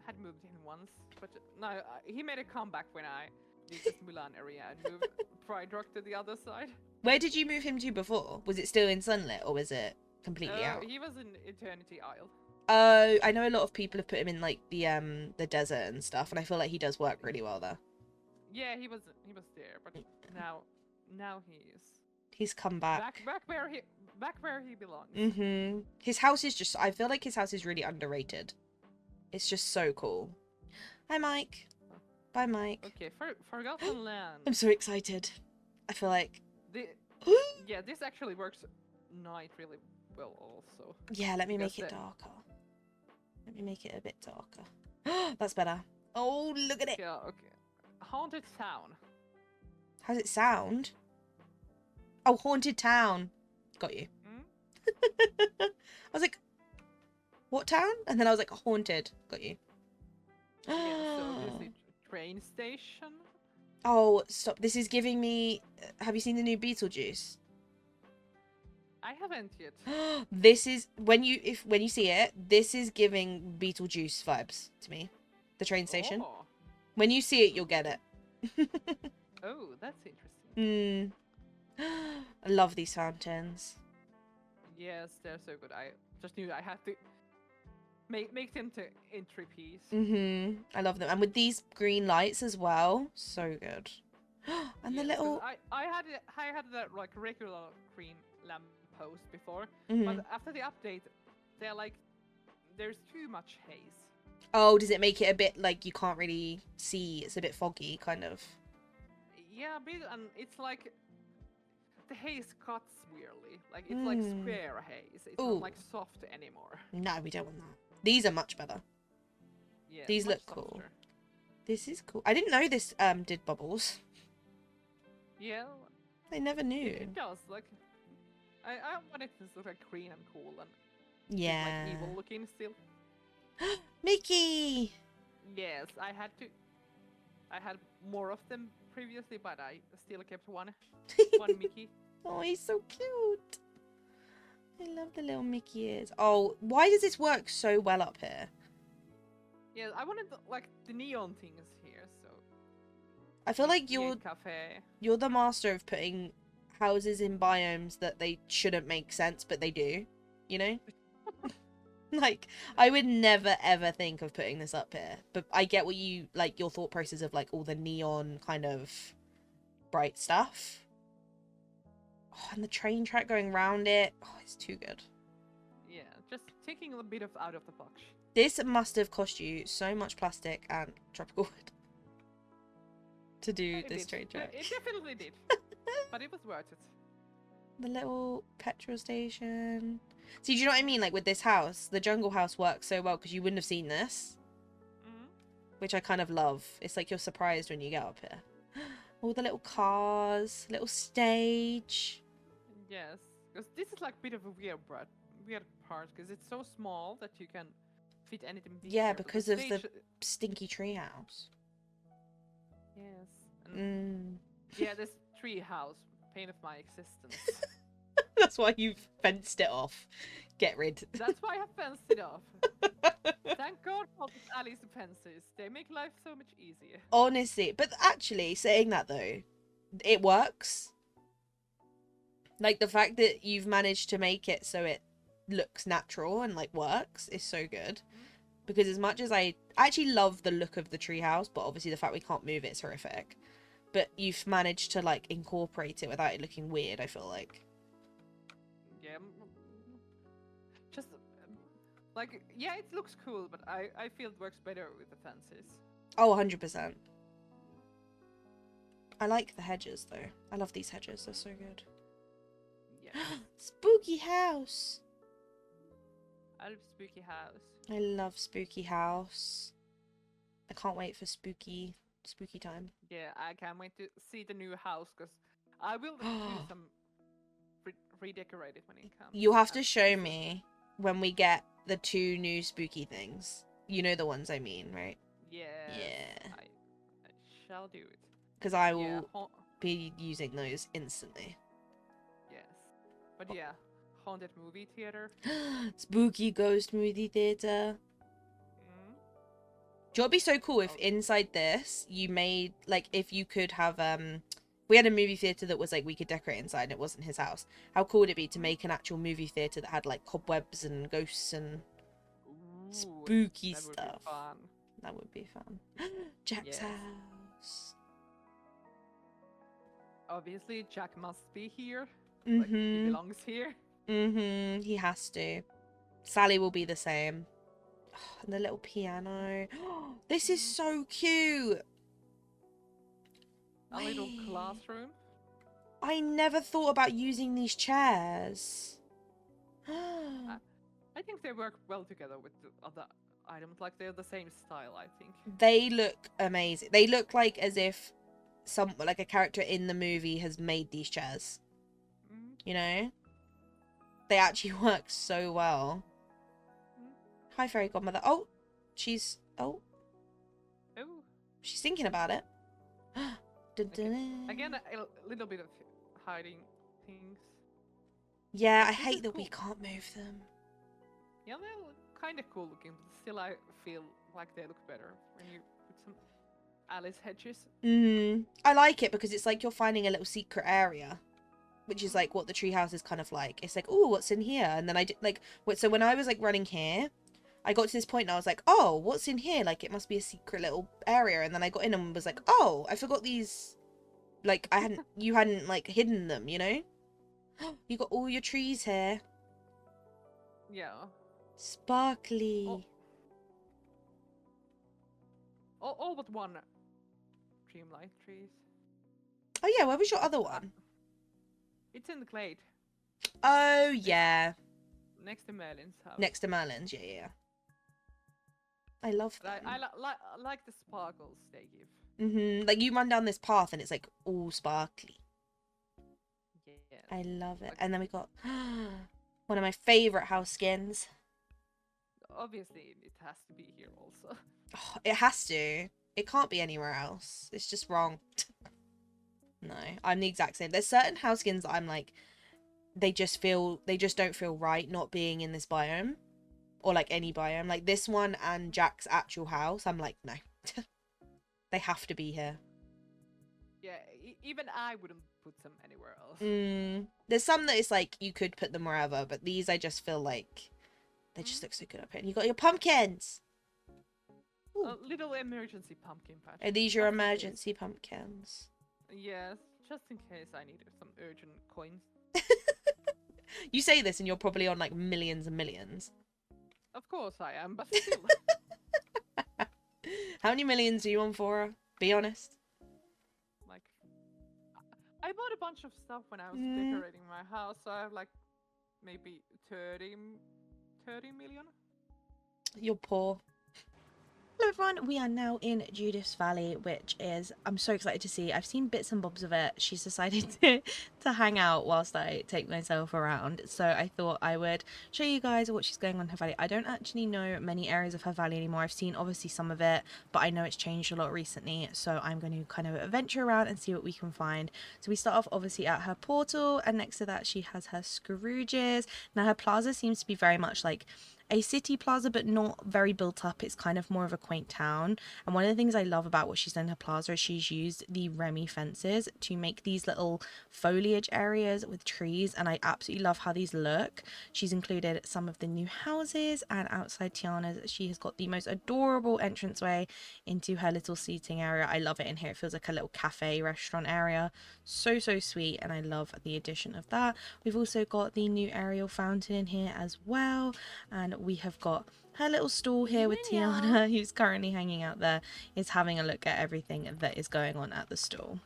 had moved him once, but no, he made a comeback when I did this Mulan area and moved Pride Rock to the other side. Where did you move him to before? Was it still in Sunlit or was it completely out? He was in Eternity Isle. Oh, I know a lot of people have put him in like the desert and stuff, and I feel like he does work really well there. Yeah, he was there, but now he is. He's come back. Back where he belongs. His house is just, I feel like his house is really underrated. It's just so cool. Hi, Mike. Bye, Mike. Okay, Forgotten Land. I'm so excited. I feel like... Yeah, this actually works night really well also. Yeah, let me make it Because darker. Let me make it a bit darker. That's better. Oh, look at it. Yeah, okay. Haunted Town. How's it sound? Oh, Haunted Town. Got you. I was like, what town? And then I was like, haunted. Got you. Yeah, so obviously train station. Oh, stop. This is giving me... Have you seen the new Beetlejuice? I haven't yet. This is... When you see it, this is giving Beetlejuice vibes to me. The train station. Oh, When you see it, you'll get it. oh that's interesting. I love these fountains. Yes, they're so good. I just knew I had to make them to entry piece. I love them. And with these green lights as well. So good. And Yeah, the little... I had that like regular green lamp post before, Mhm. but after the update, they're like there's too much haze. Oh, does it make it a bit like you can't really see? It's a bit foggy, kind of. Yeah, a bit, and it's like the haze cuts weirdly. Like it's like square haze. It's Ooh. not like soft anymore. No, we don't want that. These are much better. Yeah, These much look cool. softer. This is cool. I didn't know this did bubbles. Yeah, I never knew. it does. Like I want it to look like green and cool and Yeah. like evil looking still. Mickey! Yes, I had more of them previously, but I still kept one Mickey. Oh, he's so cute. I love the little Mickey ears. Oh, why does this work so well up here? Yeah, I wanted like the neon things here, so I feel like the cafe. you're the master of putting houses in biomes that they shouldn't make sense, but they do. You know? Like, I would never ever think of putting this up here, but I get what you like, your thought process of like all the neon kind of bright stuff. Oh, and the train track going round it. Oh, it's too good. Yeah, just taking a bit of out of the box. This must have cost you so much plastic and tropical wood to do It this did. train track. It definitely did, but it was worth it. The little petrol station. See, do you know what I mean? Like with this house, the jungle house works so well because you wouldn't have seen this, which I kind of love. It's like you're surprised when you get up here. All the little cars, little stage. Yes, because this is like a bit of a weird part because it's so small that you can fit anything. Yeah, here, but because of stage, the stinky treehouse. Yes. And yeah, this tree house, pain of my existence. That's why you've fenced it off. Get rid. That's why I fenced it off. Thank God for Alice fences. They make life so much easier. Honestly, but actually, saying that though, it works. Like the fact that you've managed to make it so it looks natural and like works is so good. Because as much as I actually love the look of the treehouse, but obviously the fact we can't move it's horrific. But you've managed to like incorporate it without it looking weird, I feel like. Yeah. Just like, yeah, it looks cool, but I feel it works better with the fences. Oh, 100%. I like the hedges though. I love these hedges, they're so good. Yeah. Spooky house. I love spooky house. I love spooky house. I can't wait for spooky time. Yeah, I can't wait to see the new house because I will do some redecorate it when it comes. You'll have to show me when we get the 2 new spooky things. You know the ones I mean, right? Yeah. Yeah. I shall do it. Because I will be using those instantly. Yes. But yeah, haunted movie theater. Spooky ghost movie theater. Do you know what'd be so cool if inside this you made like if you could have we had a movie theater that was like we could decorate inside and it wasn't his house. How cool would it be to make an actual movie theater that had like cobwebs and ghosts and spooky that stuff? Would be fun. That would be fun. Jack's house. Obviously, Jack must be here. Like, he belongs here. He has to. Sally will be the same. Oh, and the little piano. This is so cute. a little Wait. classroom. I never thought about using these chairs. I think they work well together with the other items. Like they're the same style, I think. They look amazing. They look like as if like a character in the movie has made these chairs. Mm. You know? They actually work so well. Mm. Hi, fairy godmother. Oh, she's... Oh, Oh. she's thinking about it. Again, a little bit of hiding things. Yeah, But I this hate is that cool. we can't move them. Yeah, they're kind of cool looking, but still I feel like they look better when you put some Alice hedges. I like it because it's like you're finding a little secret area, which is like what the treehouse is kind of like. It's like, oh, what's in here? And then so when I was like running here, I got to this point and I was like, oh, what's in here? Like it must be a secret little area. And then I got in and was like, oh, I forgot these. Like you hadn't like hidden them, you know? You got all your trees here. Yeah. Sparkly. All but one Dreamlight trees. Oh yeah, where was your other one? It's in the glade. Oh yeah. Next to Merlin's house. Next to Merlin's, yeah. I love them. I like the sparkles they give. Like you run down this path and it's like all sparkly. Yeah. I love it. And then we got one of my favorite house skins. Obviously, it has to be here also. Oh, it has to. It can't be anywhere else. It's just wrong. No, I'm the exact same. There's certain house skins that I'm like, they just don't feel right not being in this biome. Or like any biome. Like this one and Jack's actual house, I'm like, no. They have to be here. Yeah, even I wouldn't put them anywhere else. There's some that it's like you could put them wherever, but these I just feel like they just look so good up here. And you got your pumpkins. A little emergency pumpkin patch. Are these your Just in case. emergency pumpkins? Yes, just in case I needed some urgent coins. You say this and you're probably on like millions and millions. Of course I am, but still. How many millions are you on for? Be honest. Like, I bought a bunch of stuff when I was decorating my house, so I have like maybe 30 million. You're poor. Hello everyone, we are now in Judith's Valley, which is, I'm so excited to see. I've seen bits and bobs of it. She's decided to hang out whilst I take myself around. So I thought I would show you guys what she's going on in her valley. I don't actually know many areas of her valley anymore. I've seen obviously some of it, but I know it's changed a lot recently. So I'm going to kind of venture around and see what we can find. So we start off obviously at her portal, and next to that she has her Scrooges. Now her plaza seems to be very much like a city plaza, but not very built up. It's kind of more of a quaint town. And one of the things I love about what she's done in her plaza is she's used the Remy fences to make these little foliage areas with trees, and I absolutely love how these look. She's included some of the new houses, and outside Tiana's she has got the most adorable entranceway into her little seating area. I love it in here. It feels like a little cafe restaurant area. So sweet, and I love the addition of that. We've also got the new Ariel fountain in here as well, and we have got her little stall here with Tiana, who's currently hanging out there, is having a look at everything that is going on at the stall.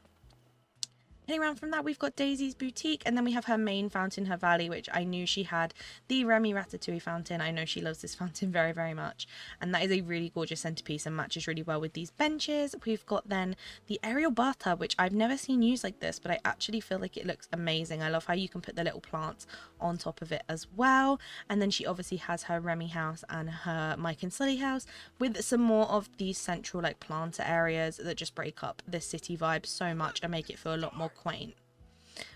Heading around from that, we've got Daisy's boutique, and then we have her main fountain, her valley, which I knew she had the Remy Ratatouille fountain. I know she loves this fountain very much, and that is a really gorgeous centerpiece and matches really well with these benches. We've got then the aerial bathtub, which I've never seen used like this, but I actually feel like it looks amazing. I love how you can put the little plants on top of it as well. And then she obviously has her Remy house and her Mike and Sully house with some more of these central like planter areas that just break up the city vibe so much and make it feel a lot more quaint.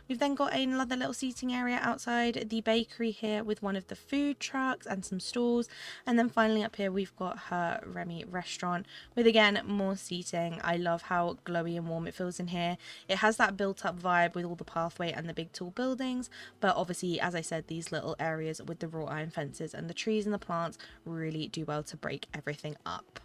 We've then got another little seating area outside the bakery here with one of the food trucks and some stalls. And then finally up here we've got her Remy restaurant with again more seating. I love how glowy and warm it feels in here. It has that built up vibe with all the pathway and the big tall buildings, but obviously as I said, these little areas with the wrought iron fences and the trees and the plants really do well to break everything up.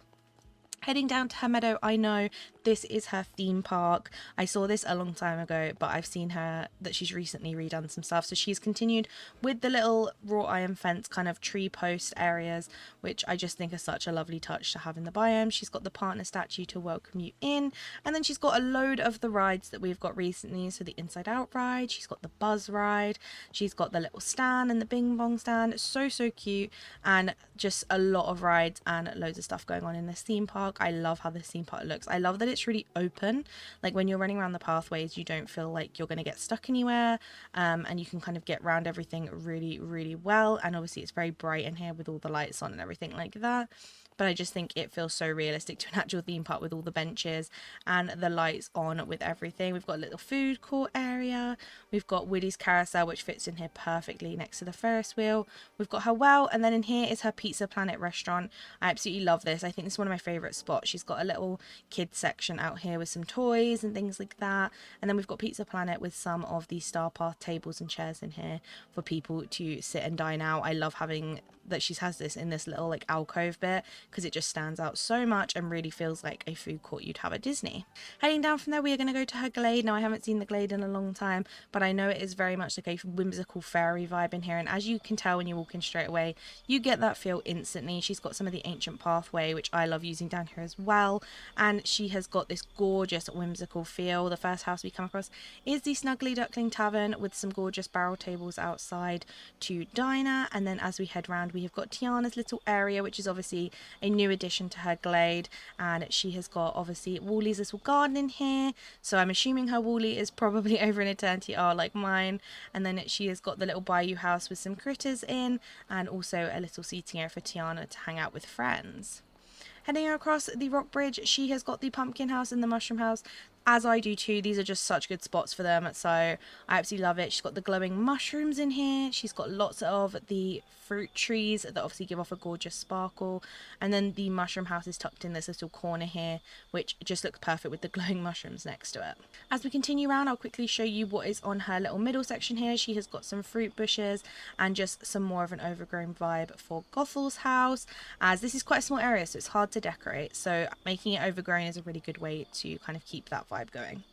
Heading down to her meadow, I know This is her theme park. I saw this a long time ago, but I've seen her that she's recently redone some stuff. So she's continued with the little wrought iron fence kind of tree post areas, which I just think are such a lovely touch to have in the biome. She's got the partner statue to welcome you in, and then she's got a load of the rides that we've got recently. So the Inside Out ride, she's got the Buzz ride, she's got the little stand and the Bing Bong stand. So cute, and just a lot of rides and loads of stuff going on in this theme park. I love how this theme park looks. I love that it's really open. Like when you're running around the pathways, you don't feel like you're going to get stuck anywhere, and you can kind of get around everything really well. And obviously it's very bright in here with all the lights on and everything like that, but I just think it feels so realistic to an actual theme park with all the benches and the lights on with everything. We've got a little food court area. We've got Woody's carousel, which fits in here perfectly next to the Ferris wheel. We've got her well, and then in here is her Pizza Planet restaurant. I absolutely love this. I think this is one of my favourite spots. She's got a little kids section out here with some toys and things like that. And then we've got Pizza Planet with some of the Star Path tables and chairs in here for people to sit and dine out. I love having that she has this in this little like alcove bit, because it just stands out so much and really feels like a food court you'd have at Disney. Heading down from there, we are going to go to her glade. Now I haven't seen the glade in a long time, but I know it is very much like a whimsical fairy vibe in here, and as you can tell when you walk in straight away, you get that feel instantly. She's got some of the ancient pathway, which I love using down here as well, and she has got this gorgeous whimsical feel. The first house we come across is the Snuggly Duckling Tavern with some gorgeous barrel tables outside to dine at, and then as we head round, we have got Tiana's little area, which is obviously a new addition to her glade, and she has got obviously Woolly's little garden in here, so I'm assuming her Woolly is probably over in Eternity Isle like mine. And then she has got the little bayou house with some critters in, and also a little seating area for Tiana to hang out with friends. Heading across the rock bridge, she has got the pumpkin house and the mushroom house, as I do too. These are just such good spots for them, so I absolutely love it. She's got the glowing mushrooms in here. She's got lots of the fruit trees that obviously give off a gorgeous sparkle, and then the mushroom house is tucked in this little corner here, which just looks perfect with the glowing mushrooms next to it. As we continue around, I'll quickly show you what is on her little middle section here. She has got some fruit bushes and just some more of an overgrown vibe for Gothel's house, as this is quite a small area, so it's hard to decorate, so making it overgrown is a really good way to kind of keep that vibe going.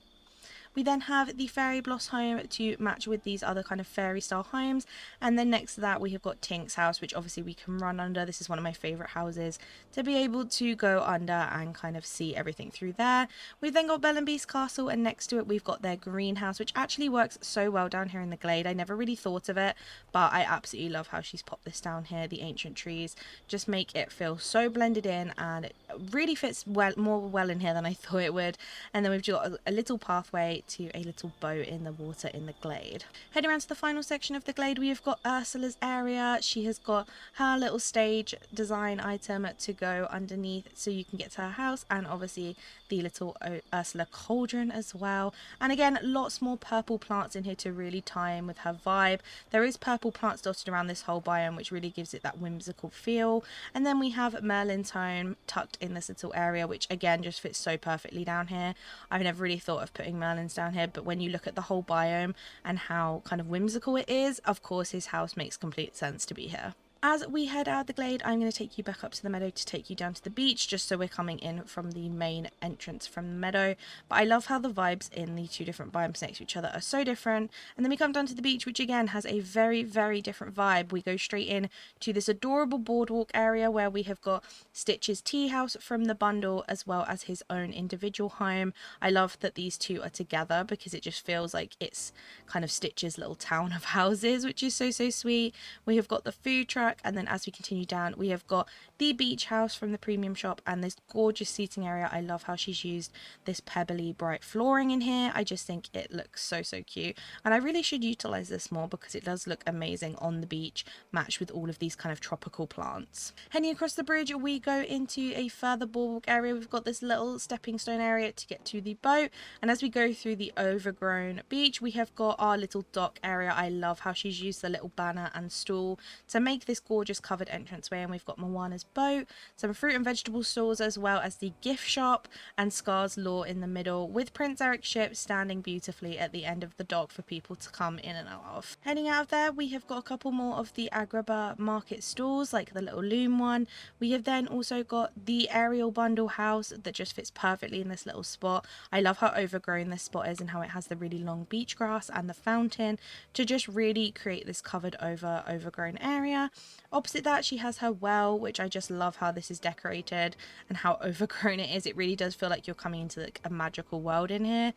We then have the fairy bloss home to match with these other kind of fairy style homes, and then next to that we have got Tink's house, which obviously we can run under. This is one of my favourite houses to be able to go under and kind of see everything through there. We've then got Belle and Beast Castle, and next to it we've got their greenhouse, which actually works so well down here in the glade. I never really thought of it, but I absolutely love how she's popped this down here. The ancient trees just make it feel so blended in, and it really fits more well in here than I thought it would. And then we've got a little pathway to a little boat in the water in the glade. Heading around to the final section of the glade, we have got Ursula's area. She has got her little stage design item to go underneath so you can get to her house, and obviously the little Ursula cauldron as well. And again, lots more purple plants in here to really tie in with her vibe. There is purple plants dotted around this whole biome, which really gives it that whimsical feel. And then we have Merlin's home tucked in this little area, which again just fits so perfectly down here. I've never really thought of putting Merlin's down here, but when you look at the whole biome and how kind of whimsical it is, of course his house makes complete sense to be here. As we head out of the glade, I'm going to take you back up to the meadow to take you down to the beach, just so we're coming in from the main entrance from the meadow. But I love how the vibes in the two different biomes next to each other are so different. And then we come down to the beach, which again has a very different vibe. We go straight in to this adorable boardwalk area where we have got Stitch's tea house from the bundle, as well as his own individual home. I love that these two are together because it just feels like it's kind of Stitch's little town of houses, which is so sweet. We have got the food truck, and then as we continue down we have got the beach house from the premium shop and this gorgeous seating area. I love how she's used this pebbly bright flooring in here. I just think it looks so cute, and I really should utilize this more because it does look amazing on the beach, matched with all of these kind of tropical plants. Heading across the bridge, we go into a further boardwalk area. We've got this little stepping stone area to get to the boat, and as we go through the overgrown beach we have got our little dock area. I love how she's used the little banner and stool to make this this gorgeous covered entranceway, and we've got Moana's boat, some fruit and vegetable stalls, as well as the gift shop and Scar's Law in the middle, with Prince Eric's ship standing beautifully at the end of the dock for people to come in and out of. Heading out of there, we have got a couple more of the Agrabah market stalls, like the little loom one. We have then also got the aerial bundle house that just fits perfectly in this little spot. I love how overgrown this spot is and how it has the really long beach grass and the fountain to just really create this covered over overgrown area. Opposite that, she has her well, which I just love how this is decorated and how overgrown it is. It really does feel like you're coming into like a magical world in here.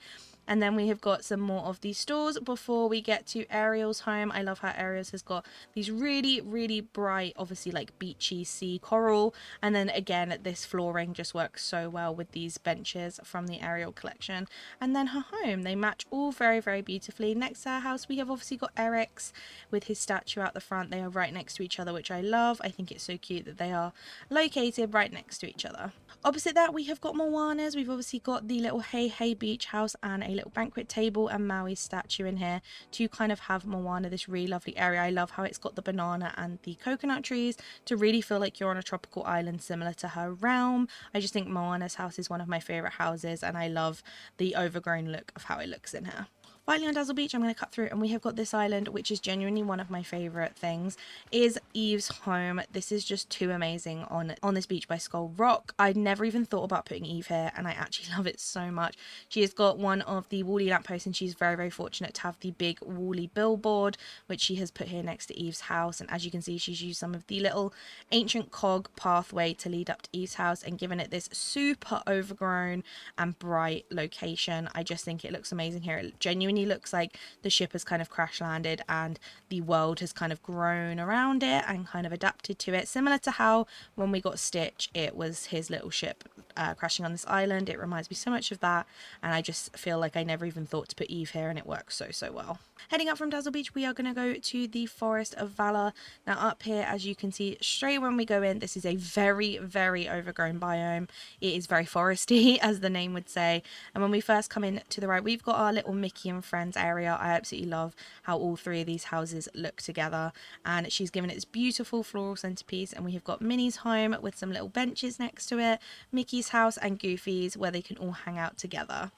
And then we have got some more of these stores before we get to Ariel's home. I love how Ariel's has got these really, really bright, obviously like beachy sea coral. And then again, this flooring just works so well with these benches from the Ariel collection. And then her home, they match all very, very beautifully. Next to her house, we have obviously got Eric's with his statue out the front. They are right next to each other, which I love. I think it's so cute that they are located right next to each other. Opposite that, we have got Moana's. We've obviously got the little Hey Hey beach house and a little banquet table and Maui's statue in here to kind of have Moana this really lovely area. I love how it's got the banana and the coconut trees to really feel like you're on a tropical island similar to her realm. I just think Moana's house is one of my favourite houses, and I love the overgrown look of how it looks in here. Finally on Dazzle Beach, I'm going to cut through, and we have got this island, which is genuinely one of my favourite things, is Eve's home. This is just too amazing on this beach by Skull Rock. I'd never even thought about putting Eve here, and I actually love it so much. She has got one of the woolly lampposts, and she's very, very fortunate to have the big woolly billboard, which she has put here next to Eve's house. And as you can see, she's used some of the little ancient cog pathway to lead up to Eve's house and given it this super overgrown and bright location. I just think it looks amazing here. It genuinely looks like the ship has kind of crash landed and the world has kind of grown around it and kind of adapted to it, similar to how when we got Stitch it was his little ship crashing on this island. It reminds me so much of that, and I just feel like I never even thought to put Eve here, and it works so well. Heading up from Dazzle Beach, we are going to go to the Forest of Valor. Now up here, as you can see straight when we go in, this is a very, very overgrown biome. It is very foresty, as the name would say. And when we first come in to the right, we've got our little Mickey and Friends area. I absolutely love how all three of these houses look together, and she's given it this beautiful floral centerpiece. And we have got Minnie's home with some little benches next to it, Mickey's house and Goofy's, where they can all hang out together.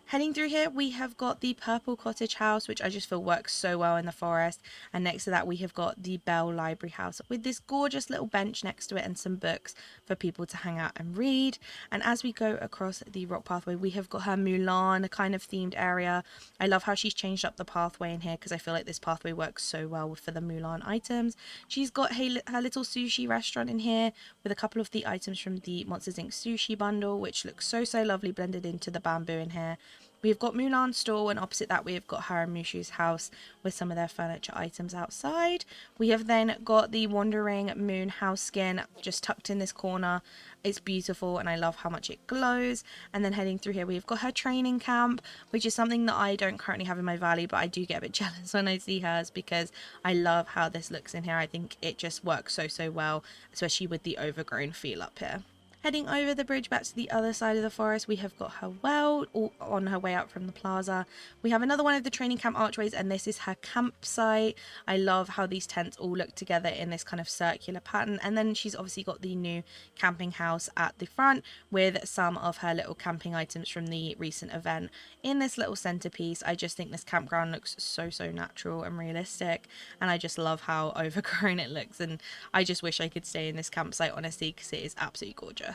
Heading through here, we have got the Purple Cottage house, which I just feel works so well in the forest. And next to that, we have got the Bell Library house with this gorgeous little bench next to it and some books for people to hang out and read. And as we go across the rock pathway, we have got her Mulan kind of themed area. I love how she's changed up the pathway in here because I feel like this pathway works so well for the Mulan items. She's got her little sushi restaurant in here with a couple of the items from the Monsters Inc. sushi bundle, which looks so lovely blended into the bamboo in here. We've got Mulan's store, and opposite that we've got her and Mushu's house with some of their furniture items outside. We have then got the Wandering Moon house skin just tucked in this corner. It's beautiful and I love how much it glows. And then heading through here, we've got her training camp, which is something that I don't currently have in my valley, but I do get a bit jealous when I see hers because I love how this looks in here. I think it just works so well, especially with the overgrown feel up here. Heading over the bridge back to the other side of the forest, we have got her well on her way out from the plaza. We have another one of the training camp archways, and this is her campsite. I love how these tents all look together in this kind of circular pattern. And then she's obviously got the new camping house at the front with some of her little camping items from the recent event in this little centerpiece. I just think this campground looks so natural and realistic, and I just love how overgrown it looks, and I just wish I could stay in this campsite, honestly, because it is absolutely gorgeous.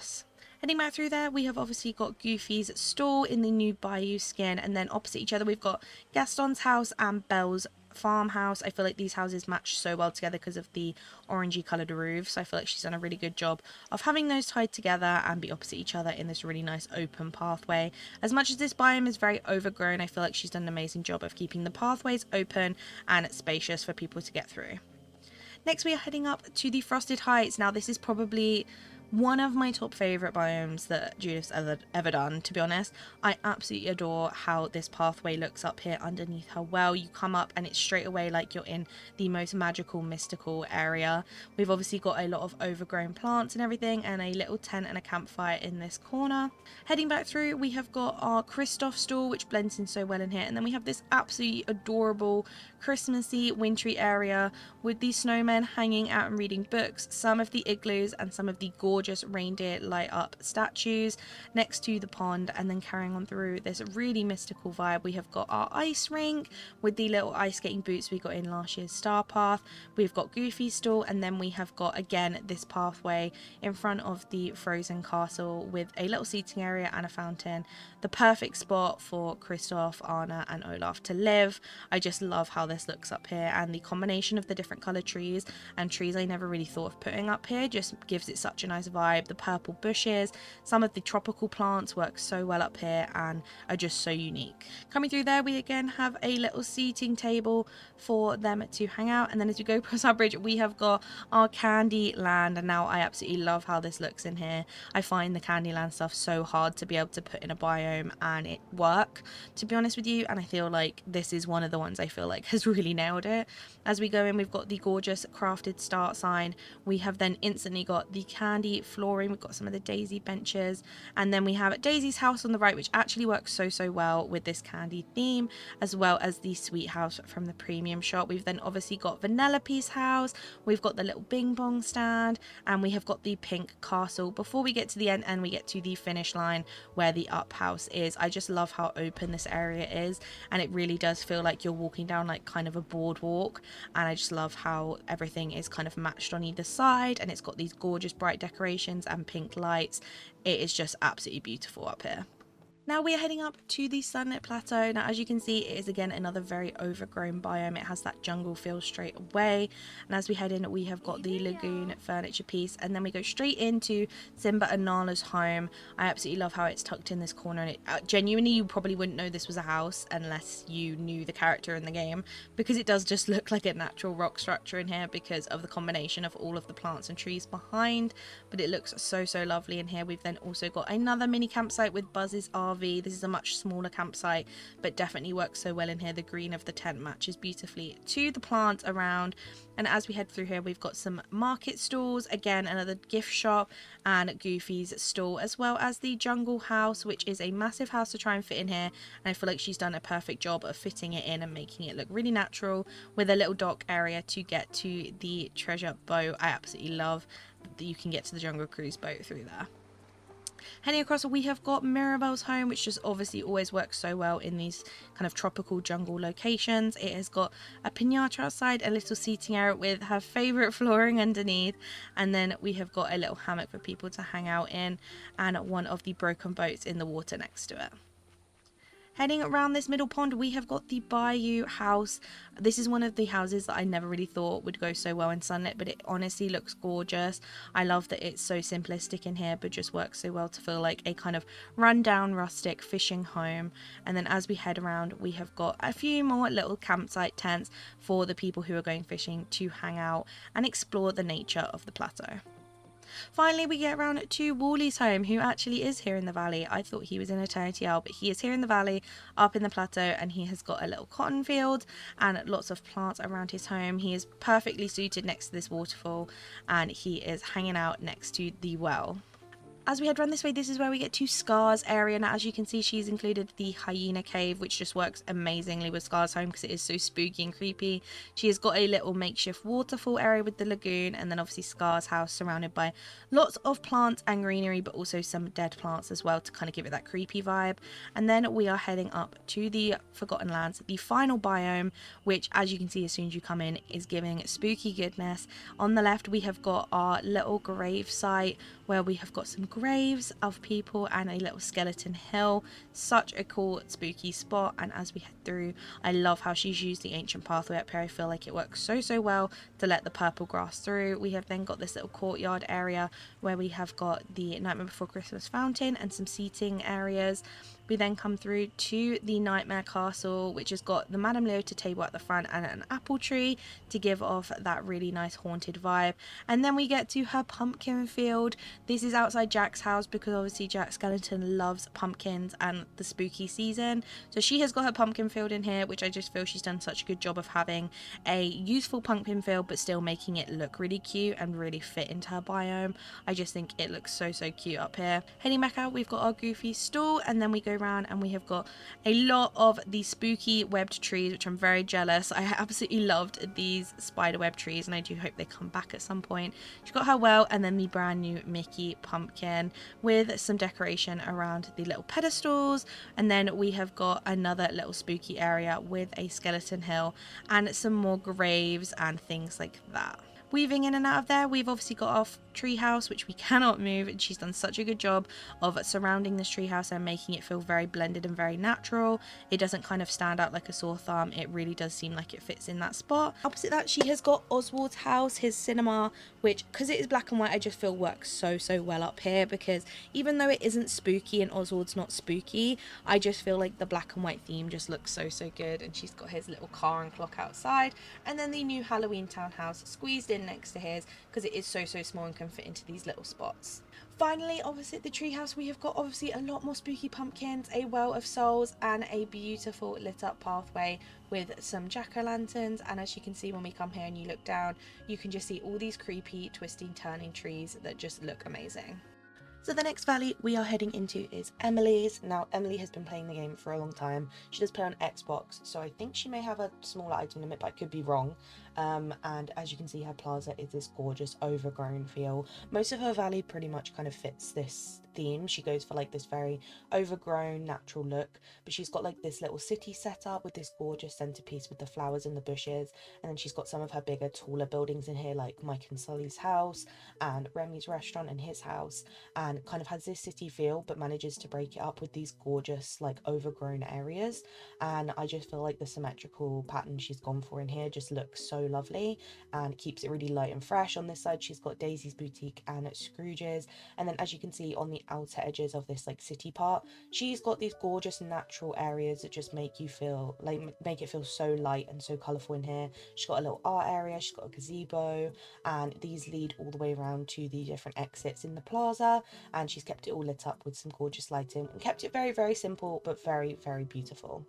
Heading back through there, we have obviously got Goofy's store in the new Bayou skin, and then opposite each other we've got Gaston's house and Belle's farmhouse. I feel like these houses match so well together because of the orangey coloured roofs. I feel like she's done a really good job of having those tied together and be opposite each other in this really nice open pathway. As much as this biome is very overgrown, I feel like she's done an amazing job of keeping the pathways open and spacious for people to get through. Next we are heading up to the Frosted Heights. Now this is probably One of my top favorite biomes that Judith's ever done, to be honest. I absolutely adore how this pathway looks up here underneath her well. You come up and it's straight away like you're in the most magical, mystical area. We've obviously got a lot of overgrown plants and everything, and a little tent and a campfire in this corner. Heading back through, we have got our Kristoff store, which blends in so well in here, and then we have this absolutely adorable Christmassy, wintry area with the snowmen hanging out and reading books, some of the igloos and some of the gorgeous reindeer light up statues next to the pond. And then carrying on through this really mystical vibe, we have got our ice rink with the little ice skating boots we got in last year's Star Path. We've got Goofy's stall, and then we have got again this pathway in front of the frozen castle with a little seating area and a fountain. The perfect spot for Kristoff, Anna and Olaf to live. I just love how this looks up here, and the combination of the different colored trees and trees I never really thought of putting up here just gives it such a nice vibe. The purple bushes, some of the tropical plants work so well up here and are just so unique. Coming through there, we again have a little seating table for them to hang out, and then as we go across our bridge, we have got our Candy Land. And now I absolutely love how this looks in here. I find the Candyland stuff so hard to be able to put in a biome and it work, to be honest with you, and I feel like this is one of the ones I feel like has really nailed it. As we go in, we've got the gorgeous crafted start sign. We have then instantly got the candy flooring. We've got some of the daisy benches, and then we have Daisy's house on the right, which actually works so well with this candy theme, as well as the sweet house from the premium shop. We've then obviously got Vanellope's house, we've got the little bing bong stand, and we have got the pink castle before we get to the end and we get to the finish line where the up house is. I just love how open this area is, and it really does feel like you're walking down like kind of a boardwalk, and I just love how everything is kind of matched on either side, and it's got these gorgeous bright decorations and pink lights. It is just absolutely beautiful up here. Now we are heading up to the Sunlit Plateau. Now as you can see, it is again another very overgrown biome. It has that jungle feel straight away, and as we head in, we have got the lagoon furniture piece, and then we go straight into Simba and Nala's home. I absolutely love how it's tucked in this corner, and it genuinely, you probably wouldn't know this was a house unless you knew the character in the game, because it does just look like a natural rock structure in here because of the combination of all of the plants and trees behind. But it looks so lovely in here. We've then also got another mini campsite with Buzz's RV. This is a much smaller campsite, but definitely works so well in here. The green of the tent matches beautifully to the plants around. And as we head through here, we've got some market stalls, again another gift shop and Goofy's stall, as well as the jungle house, which is a massive house to try and fit in here, and I feel like she's done a perfect job of fitting it in and making it look really natural, with a little dock area to get to the treasure boat. I absolutely love that you can get to the Jungle Cruise boat through there. Heading across, we have got Mirabelle's home, which just obviously always works so well in these kind of tropical jungle locations. It has got a piñata outside, a little seating area with her favourite flooring underneath, and then we have got a little hammock for people to hang out in, and one of the broken boats in the water next to it. Heading around this middle pond, we have got the Bayou house. This is one of the houses that I never really thought would go so well in Sunlit, but it honestly looks gorgeous. I love that it's so simplistic in here, but just works so well to feel like a kind of rundown rustic fishing home. And then as we head around, we have got a few more little campsite tents for the people who are going fishing to hang out and explore the nature of the plateau. Finally, we get around to Wally's home, who actually is here in the valley. I thought he was in Eternity Isle, but he is here in the valley, up in the plateau, and he has got a little cotton field and lots of plants around his home. He is perfectly suited next to this waterfall, and he is hanging out next to the well. As we head around this way, this is where we get to Scar's area. Now, as you can see, she's included the hyena cave, which just works amazingly with Scar's home because it is so spooky and creepy. She has got a little makeshift waterfall area with the lagoon, and then obviously Scar's house surrounded by lots of plants and greenery, but also some dead plants as well to kind of give it that creepy vibe. And then we are heading up to the Forgotten Lands, the final biome, which, as you can see as soon as you come in, is giving spooky goodness. On the left, we have got our little grave site where we have got some graves of people and a little skeleton hill. Such a cool spooky spot, and as we head through, I love how she's used the ancient pathway up here. I feel like it works so well to let the purple grass through. We have then got this little courtyard area where we have got the Nightmare Before Christmas fountain and some seating areas. We then come through to the Nightmare Castle, which has got the Madame Leota table at the front and an apple tree to give off that really nice haunted vibe. And then we get to her pumpkin field. This is outside Jack's house because obviously Jack Skellington loves pumpkins and the spooky season. So she has got her pumpkin field in here, which I just feel she's done such a good job of having a useful pumpkin field but still making it look really cute and really fit into her biome. I just think it looks so cute up here. Heading back out, we've got our Goofy stall, and then we go around and we have got a lot of the spooky webbed trees, which I'm very jealous. I absolutely loved these spider web trees and I do hope they come back at some point. She's got her well, and then the brand new Mickey pumpkin with some decoration around the little pedestals, and then we have got another little spooky area with a skeleton hill and some more graves and things like that. Weaving in and out of there, we've obviously got our treehouse, which we cannot move, and she's done such a good job of surrounding this treehouse and making it feel very blended and very natural. It doesn't kind of stand out like a sore thumb. It really does seem like it fits in that spot. Opposite that, she has got Oswald's house, his cinema, which, because it is black and white, I just feel works so well up here, because even though it isn't spooky and Oswald's not spooky, I just feel like the black and white theme just looks so good. And she's got his little car and clock outside, and then the new Halloween townhouse squeezed in next to his because it is so small and can fit into these little spots. Finally, opposite the treehouse, we have got obviously a lot more spooky pumpkins, a well of souls, and a beautiful lit up pathway with some jack-o'-lanterns. And as you can see when we come here and you look down, you can just see all these creepy twisting turning trees that just look amazing. So the next valley we are heading into is Emily's. Now, Emily has been playing the game for a long time. She does play on Xbox, so I think she may have a smaller item limit, but I could be wrong. And as you can see, her plaza is this gorgeous overgrown feel. Most of her valley pretty much kind of fits this theme. She goes for like this very overgrown natural look, but she's got like this little city set up with this gorgeous centerpiece with the flowers and the bushes, and then she's got some of her bigger taller buildings in here, like Mike and Sully's house and Remy's restaurant and his house, and kind of has this city feel but manages to break it up with these gorgeous like overgrown areas. And I just feel like the symmetrical pattern she's gone for in here just looks so lovely and keeps it really light and fresh. On this side she's got Daisy's boutique and Scrooge's, and then as you can see on the outer edges of this like city part, she's got these gorgeous natural areas that just make you feel like make it feel so light and so colourful in here. She's got a little art area, she's got a gazebo, and these lead all the way around to the different exits in the plaza, and she's kept it all lit up with some gorgeous lighting and kept it very simple but very beautiful.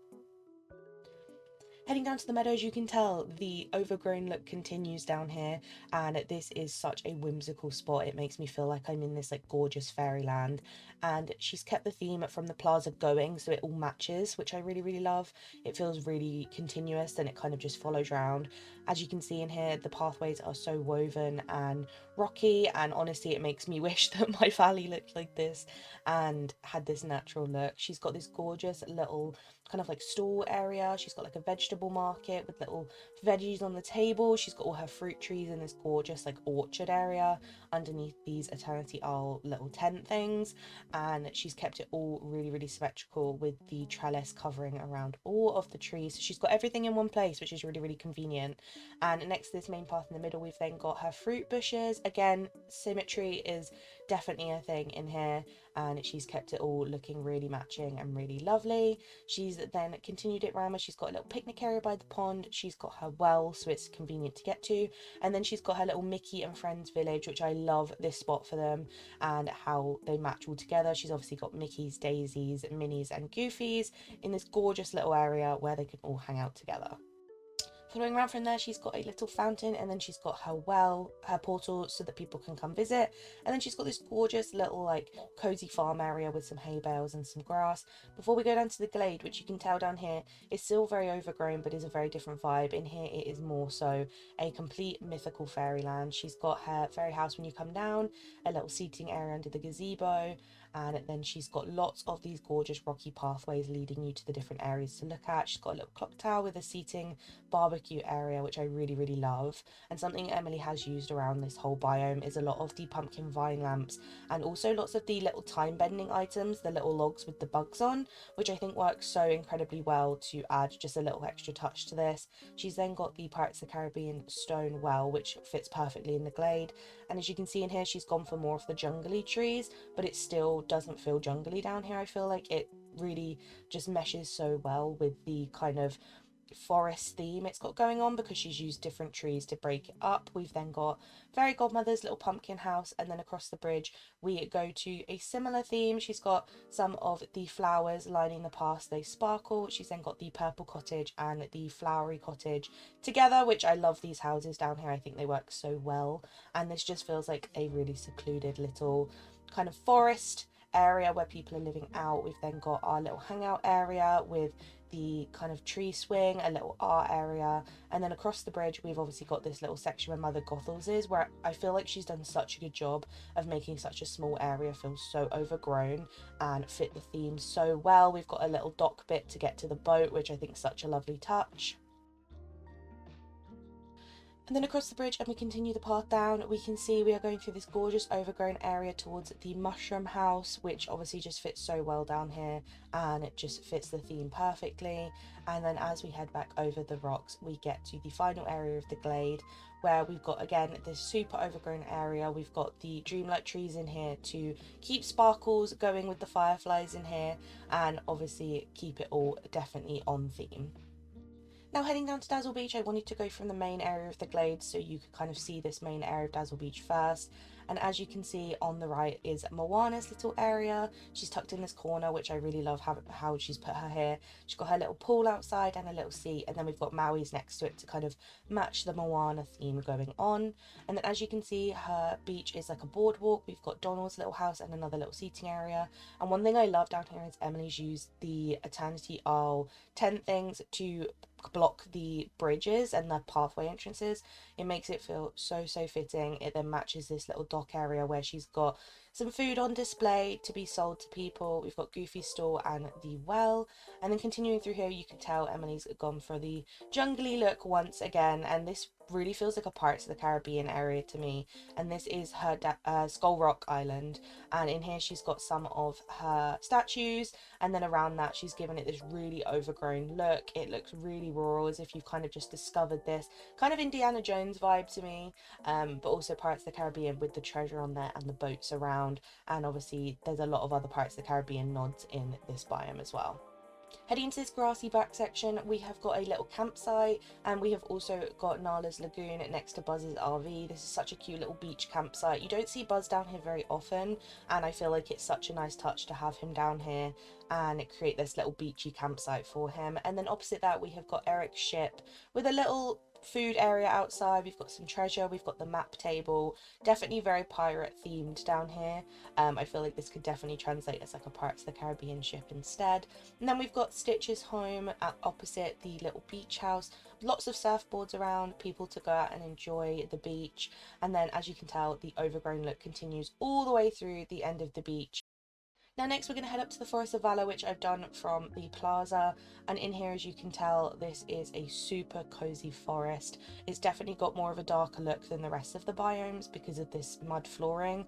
Heading down to the meadows, you can tell the overgrown look continues down here, and this is such a whimsical spot. It makes me feel like I'm in this like gorgeous fairyland, and she's kept the theme from the plaza going so it all matches, which I really love. It feels really continuous and it kind of just follows around. As you can see in here, the pathways are so woven and rocky, and honestly it makes me wish that my valley looked like this and had this natural look. She's got this gorgeous little kind of like stall area. She's got like a vegetable market with little veggies on the table. She's got all her fruit trees in this gorgeous like orchard area underneath these Eternity Isle little tent things, and she's kept it all really symmetrical with the trellis covering around all of the trees. So she's got everything in one place, which is really convenient. And next to this main path in the middle, we've then got her fruit bushes. Again, symmetry is definitely a thing in here, and she's kept it all looking really matching and really lovely. She's then continued it around where she's got a little picnic area by the pond. She's got her well, so it's convenient to get to, and then she's got her little Mickey and Friends village, which I love this spot for them and how they match all together. She's obviously got Mickey's, Daisy's, Minnie's and Goofy's in this gorgeous little area where they can all hang out together. Following around from there, she's got a little fountain, and then she's got her well, her portal, so that people can come visit. And then she's got this gorgeous little like cozy farm area with some hay bales and some grass. Before we go down to the glade, which you can tell down here is still very overgrown but is a very different vibe. In here it is more so a complete mythical fairyland. She's got her fairy house when you come down, a little seating area under the gazebo, and then she's got lots of these gorgeous rocky pathways leading you to the different areas to look at. She's got a little clock tower with a seating barbecue area, which I really, really love. And something Emily has used around this whole biome is a lot of the pumpkin vine lamps, and also lots of the little time bending items, the little logs with the bugs on, which I think works so incredibly well to add just a little extra touch to this. She's then got the Pirates of the Caribbean stone well, which fits perfectly in the glade. And as you can see in here, she's gone for more of the jungly trees, but it still doesn't feel jungly down here. I feel like it really just meshes so well with the kind of forest theme it's got going on, because she's used different trees to break it up. We've then got Fairy Godmother's little pumpkin house, and then across the bridge we go to a similar theme. She's got some of the flowers lining the path, they sparkle. She's then got the purple cottage and the flowery cottage together, which I love these houses down here. I think they work so well, and this just feels like a really secluded little kind of forest area where people are living out. We've then got our little hangout area with the kind of tree swing, a little art area, and then across the bridge we've obviously got this little section where Mother Gothels is, where I feel like she's done such a good job of making such a small area feel so overgrown and fit the theme so well. We've got a little dock bit to get to the boat, which I think is such a lovely touch. And then across the bridge, and we continue the path down, we can see we are going through this gorgeous overgrown area towards the mushroom house, which obviously just fits so well down here, and it just fits the theme perfectly. And then as we head back over the rocks, we get to the final area of the glade, where we've got, again, this super overgrown area. We've got the dreamlight trees in here to keep sparkles going with the fireflies in here, and obviously keep it all definitely on theme. Now heading down to Dazzle Beach, I wanted to go from the main area of the glade so you could kind of see this main area of Dazzle Beach first. And as you can see on the right is Moana's little area. She's tucked in this corner, which I really love how she's put her here. She's got her little pool outside and a little seat, and then we've got Maui's next to it to kind of match the Moana theme going on. And then as you can see, her beach is like a boardwalk. We've got Donald's little house and another little seating area. And one thing I love down here is Emily's used the Eternity Isle tent things to block the bridges and the pathway entrances. It makes it feel so fitting. It then matches this little dock area where she's got some food on display to be sold to people. We've got Goofy's store and the well, and then continuing through here you can tell Emily's gone for the jungly look once again, and this really feels like a Pirates of the Caribbean area to me. And this is her Skull Rock Island, and in here she's got some of her statues, and then around that she's given it this really overgrown look. It looks really rural, as if you've kind of just discovered this kind of Indiana Jones vibe to me, but also Pirates of the Caribbean with the treasure on there and the boats around. And obviously there's a lot of other Pirates of the Caribbean nods in this biome as well. Heading into this grassy back section, we have got a little campsite, and we have also got Nala's Lagoon next to Buzz's RV. This is such a cute little beach campsite. You don't see Buzz down here very often, and I feel like it's such a nice touch to have him down here and create this little beachy campsite for him. And then opposite that we have got Eric's ship with a little food area outside. We've got some treasure, we've got the map table, definitely very pirate themed down here. I feel like this could definitely translate as like a Pirates of the Caribbean ship instead. And then we've got Stitch's home at opposite the little beach house, lots of surfboards around, people to go out and enjoy the beach. And then as you can tell, the overgrown look continues all the way through the end of the beach. Now next we're going to head up to the Forest of Valor, which I've done from the plaza, and in here, as you can tell, this is a super cozy forest. It's definitely got more of a darker look than the rest of the biomes because of this mud flooring,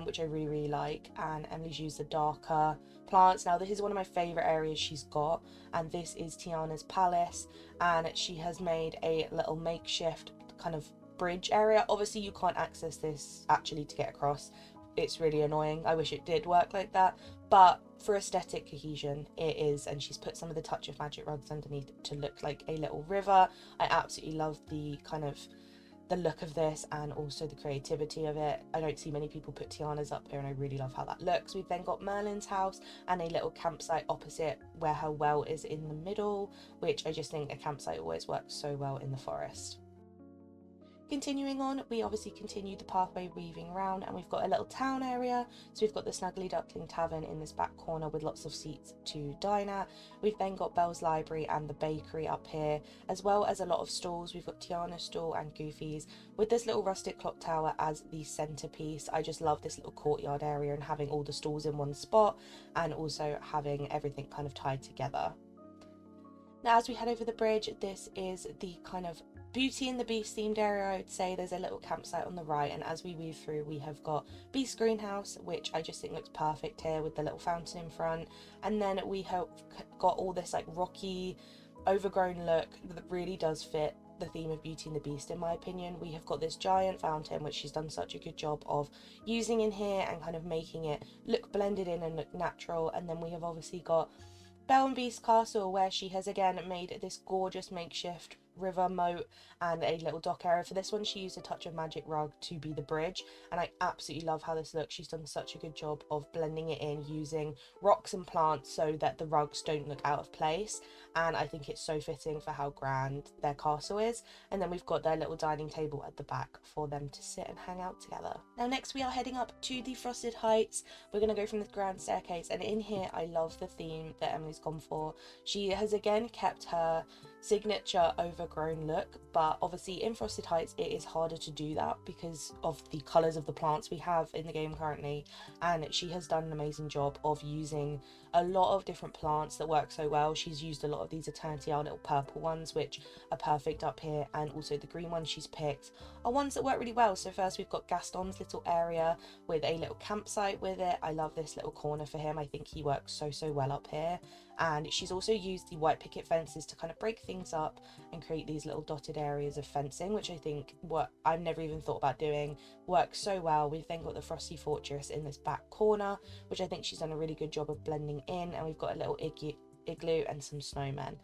which I really like, and Emily's used the darker plants. Now this is one of my favourite areas she's got, and this is Tiana's palace, and she has made a little makeshift kind of bridge area. Obviously you can't access this actually to get across. It's really annoying. I wish it did work like that, but for aesthetic cohesion it is, and she's put some of the touch of magic rugs underneath to look like a little river. I absolutely love the kind of the look of this and also the creativity of it. I don't see many people put tianas up here, and I really love how that looks. We've then got Merlin's house and a little campsite opposite where her well is in the middle, which I just think a campsite always works so well in the forest. Continuing on, we obviously continue the pathway weaving around, and we've got a little town area. So we've got the Snuggly Duckling Tavern in this back corner with lots of seats to dine at. We've then got Belle's Library and the bakery up here, as well as a lot of stalls. We've got Tiana's stall and Goofy's, with this little rustic clock tower as the centerpiece. I just love this little courtyard area and having all the stalls in one spot, and also having everything kind of tied together. Now, as we head over the bridge, this is the kind of Beauty and the Beast themed area, I would say. There's a little campsite on the right, and as we weave through, we have got Beast Greenhouse, which I just think looks perfect here with the little fountain in front. And then we have got all this like rocky, overgrown look that really does fit the theme of Beauty and the Beast, in my opinion. We have got this giant fountain, which she's done such a good job of using in here and kind of making it look blended in and look natural. And then we have obviously got Belle and Beast Castle, where she has again made this gorgeous makeshift river moat and a little dock area. For this one, she used a touch of magic rug to be the bridge, and I absolutely love how this looks. She's done such a good job of blending it in using rocks and plants so that the rugs don't look out of place, and I think it's so fitting for how grand their castle is. And then we've got their little dining table at the back for them to sit and hang out together. Now next we are heading up to the Frosted Heights. We're going to go from the grand staircase, and in here I love the theme that Emily's gone for. She has again kept her signature overgrown look, but obviously in Frosted Heights it is harder to do that because of the colours of the plants we have in the game currently, and she has done an amazing job of using a lot of different plants that work so well. She's used a lot of these Eternity Hour little purple ones, which are perfect up here, and also the green ones she's picked are ones that work really well. So first we've got Gaston's little area with a little campsite with it. I love this little corner for him. I think he works so well up here. And she's also used the white picket fences to kind of break things up and create these little dotted areas of fencing, which I think I've never even thought about doing, works so well. We've then got the Frosty Fortress in this back corner, which I think she's done a really good job of blending in, and we've got a little igloo and some snowmen.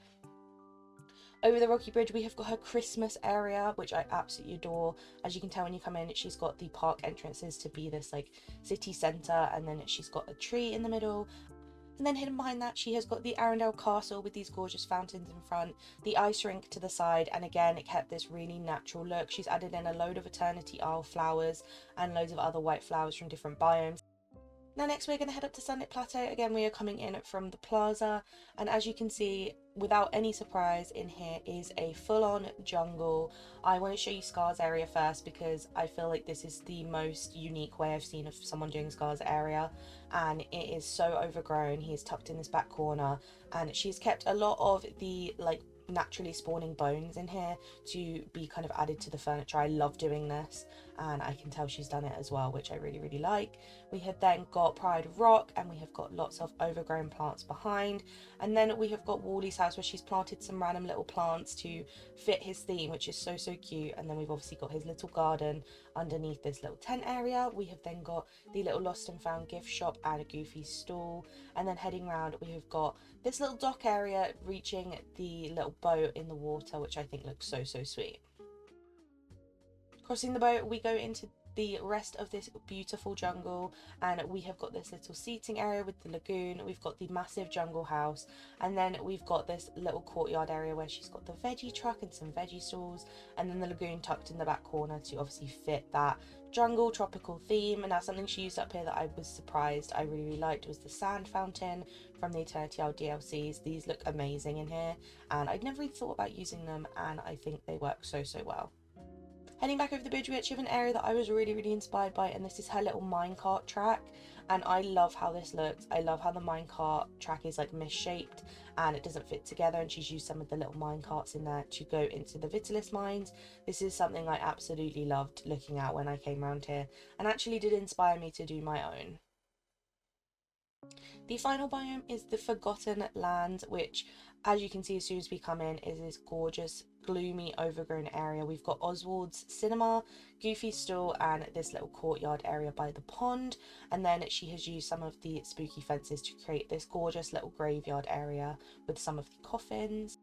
Over the Rocky Bridge, we have got her Christmas area, which I absolutely adore. As you can tell when you come in, she's got the park entrances to be this like city centre, and then she's got a tree in the middle. And then hidden behind that, she has got the Arendelle Castle with these gorgeous fountains in front, the ice rink to the side, and again, it kept this really natural look. She's added in a load of Eternity Isle flowers and loads of other white flowers from different biomes. Now next we're going to head up to Sunlit Plateau. Again, we are coming in from the plaza, and as you can see, without any surprise, in here is a full-on jungle. I want to show you Scar's area first because I feel like this is the most unique way I've seen of someone doing Scar's area, and it is so overgrown. He is tucked in this back corner, and she's kept a lot of the like naturally spawning bones in here to be kind of added to the furniture. I love doing this, and I can tell she's done it as well, which I really like. We have then got Pride of Rock, and we have got lots of overgrown plants behind, and then we have got Wally's house where she's planted some random little plants to fit his theme, which is so cute. And then we've obviously got his little garden underneath this little tent area. We have then got the little lost and found gift shop and a Goofy stall, and then heading round we have got this little dock area reaching the little boat in the water, which I think looks so sweet. Crossing the boat, we go into the rest of this beautiful jungle, and we have got this little seating area with the lagoon. We've got the massive jungle house, and then we've got this little courtyard area where she's got the veggie truck and some veggie stalls, and then the lagoon tucked in the back corner to obviously fit that jungle tropical theme. And now something she used up here that I was surprised I really liked was the sand fountain from the Eternity Isle DLCs. These look amazing in here, and I'd never really thought about using them, and I think they work so well. Heading back over the bridge, we actually have an area that I was really inspired by, and this is her little minecart track, and I love how this looks. I love how the minecart track is like misshaped and it doesn't fit together, and she's used some of the little minecarts in there to go into the Vitalis mines. This is something I absolutely loved looking at when I came around here, and actually did inspire me to do my own. The final biome is the Forgotten Lands, which, as you can see as soon as we come in, is this gorgeous gloomy overgrown area. We've got Oswald's cinema, Goofy's stall, and this little courtyard area by the pond, and then she has used some of the spooky fences to create this gorgeous little graveyard area with some of the coffins.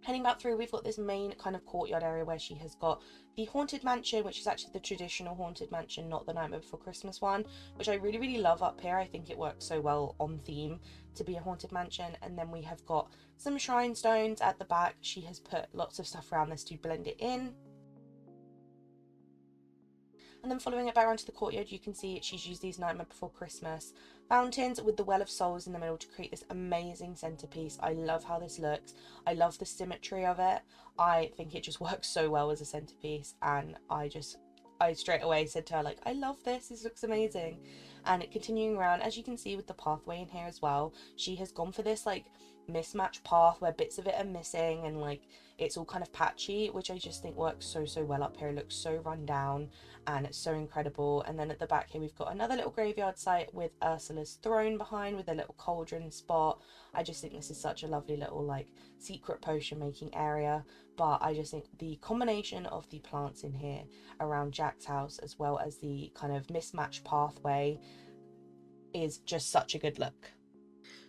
Heading back through, we've got this main kind of courtyard area where she has got the Haunted Mansion, which is actually the traditional Haunted Mansion, not the Nightmare Before Christmas one, which I really, really love up here. I think it works so well on theme to be a Haunted Mansion. And then we have got some shrine stones at the back. She has put lots of stuff around this to blend it in. And then following it back around to the courtyard, you can see she's used these Nightmare Before Christmas fountains with the Well of Souls in the middle to create this amazing centerpiece. I love how this looks. I love the symmetry of it. I think it just works so well as a centerpiece, and I straight away said to her, like, I love this looks amazing. And continuing around, as you can see with the pathway in here as well, she has gone for this like mismatched path where bits of it are missing and like it's all kind of patchy, which I just think works so well up here. It looks so run down and it's so incredible. And then at the back here we've got another little graveyard site with Ursula's throne behind with a little cauldron spot. I just think this is such a lovely little like secret potion making area. But I just think the combination of the plants in here around Jack's house as well as the kind of mismatched pathway is just such a good look.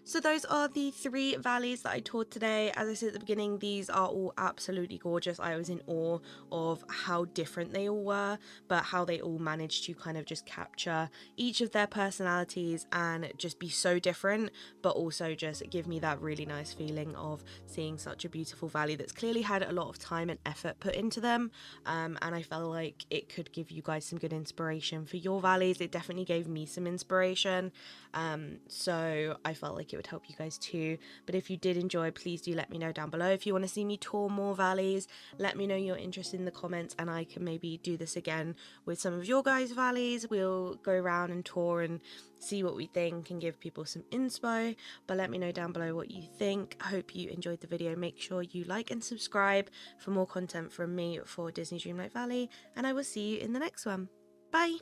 So those are the 3 valleys that I toured today. As I said at the beginning, these are all absolutely gorgeous. I was in awe of how different they all were, but how they all managed to kind of just capture each of their personalities and just be so different, but also just give me that really nice feeling of seeing such a beautiful valley that's clearly had a lot of time and effort put into them. And I felt like it could give you guys some good inspiration for your valleys. It definitely gave me some inspiration. So I felt like it would help you guys too. But if you did enjoy, please do let me know down below. If you want to see me tour more valleys, let me know you're interested in the comments, and I can maybe do this again with some of your guys' valleys. We'll go around and tour and see what we think and give people some inspo. But let me know down below what you think. I hope you enjoyed the video. Make sure you like and subscribe for more content from me for Disney Dreamlight Valley, and I will see you in the next one. Bye!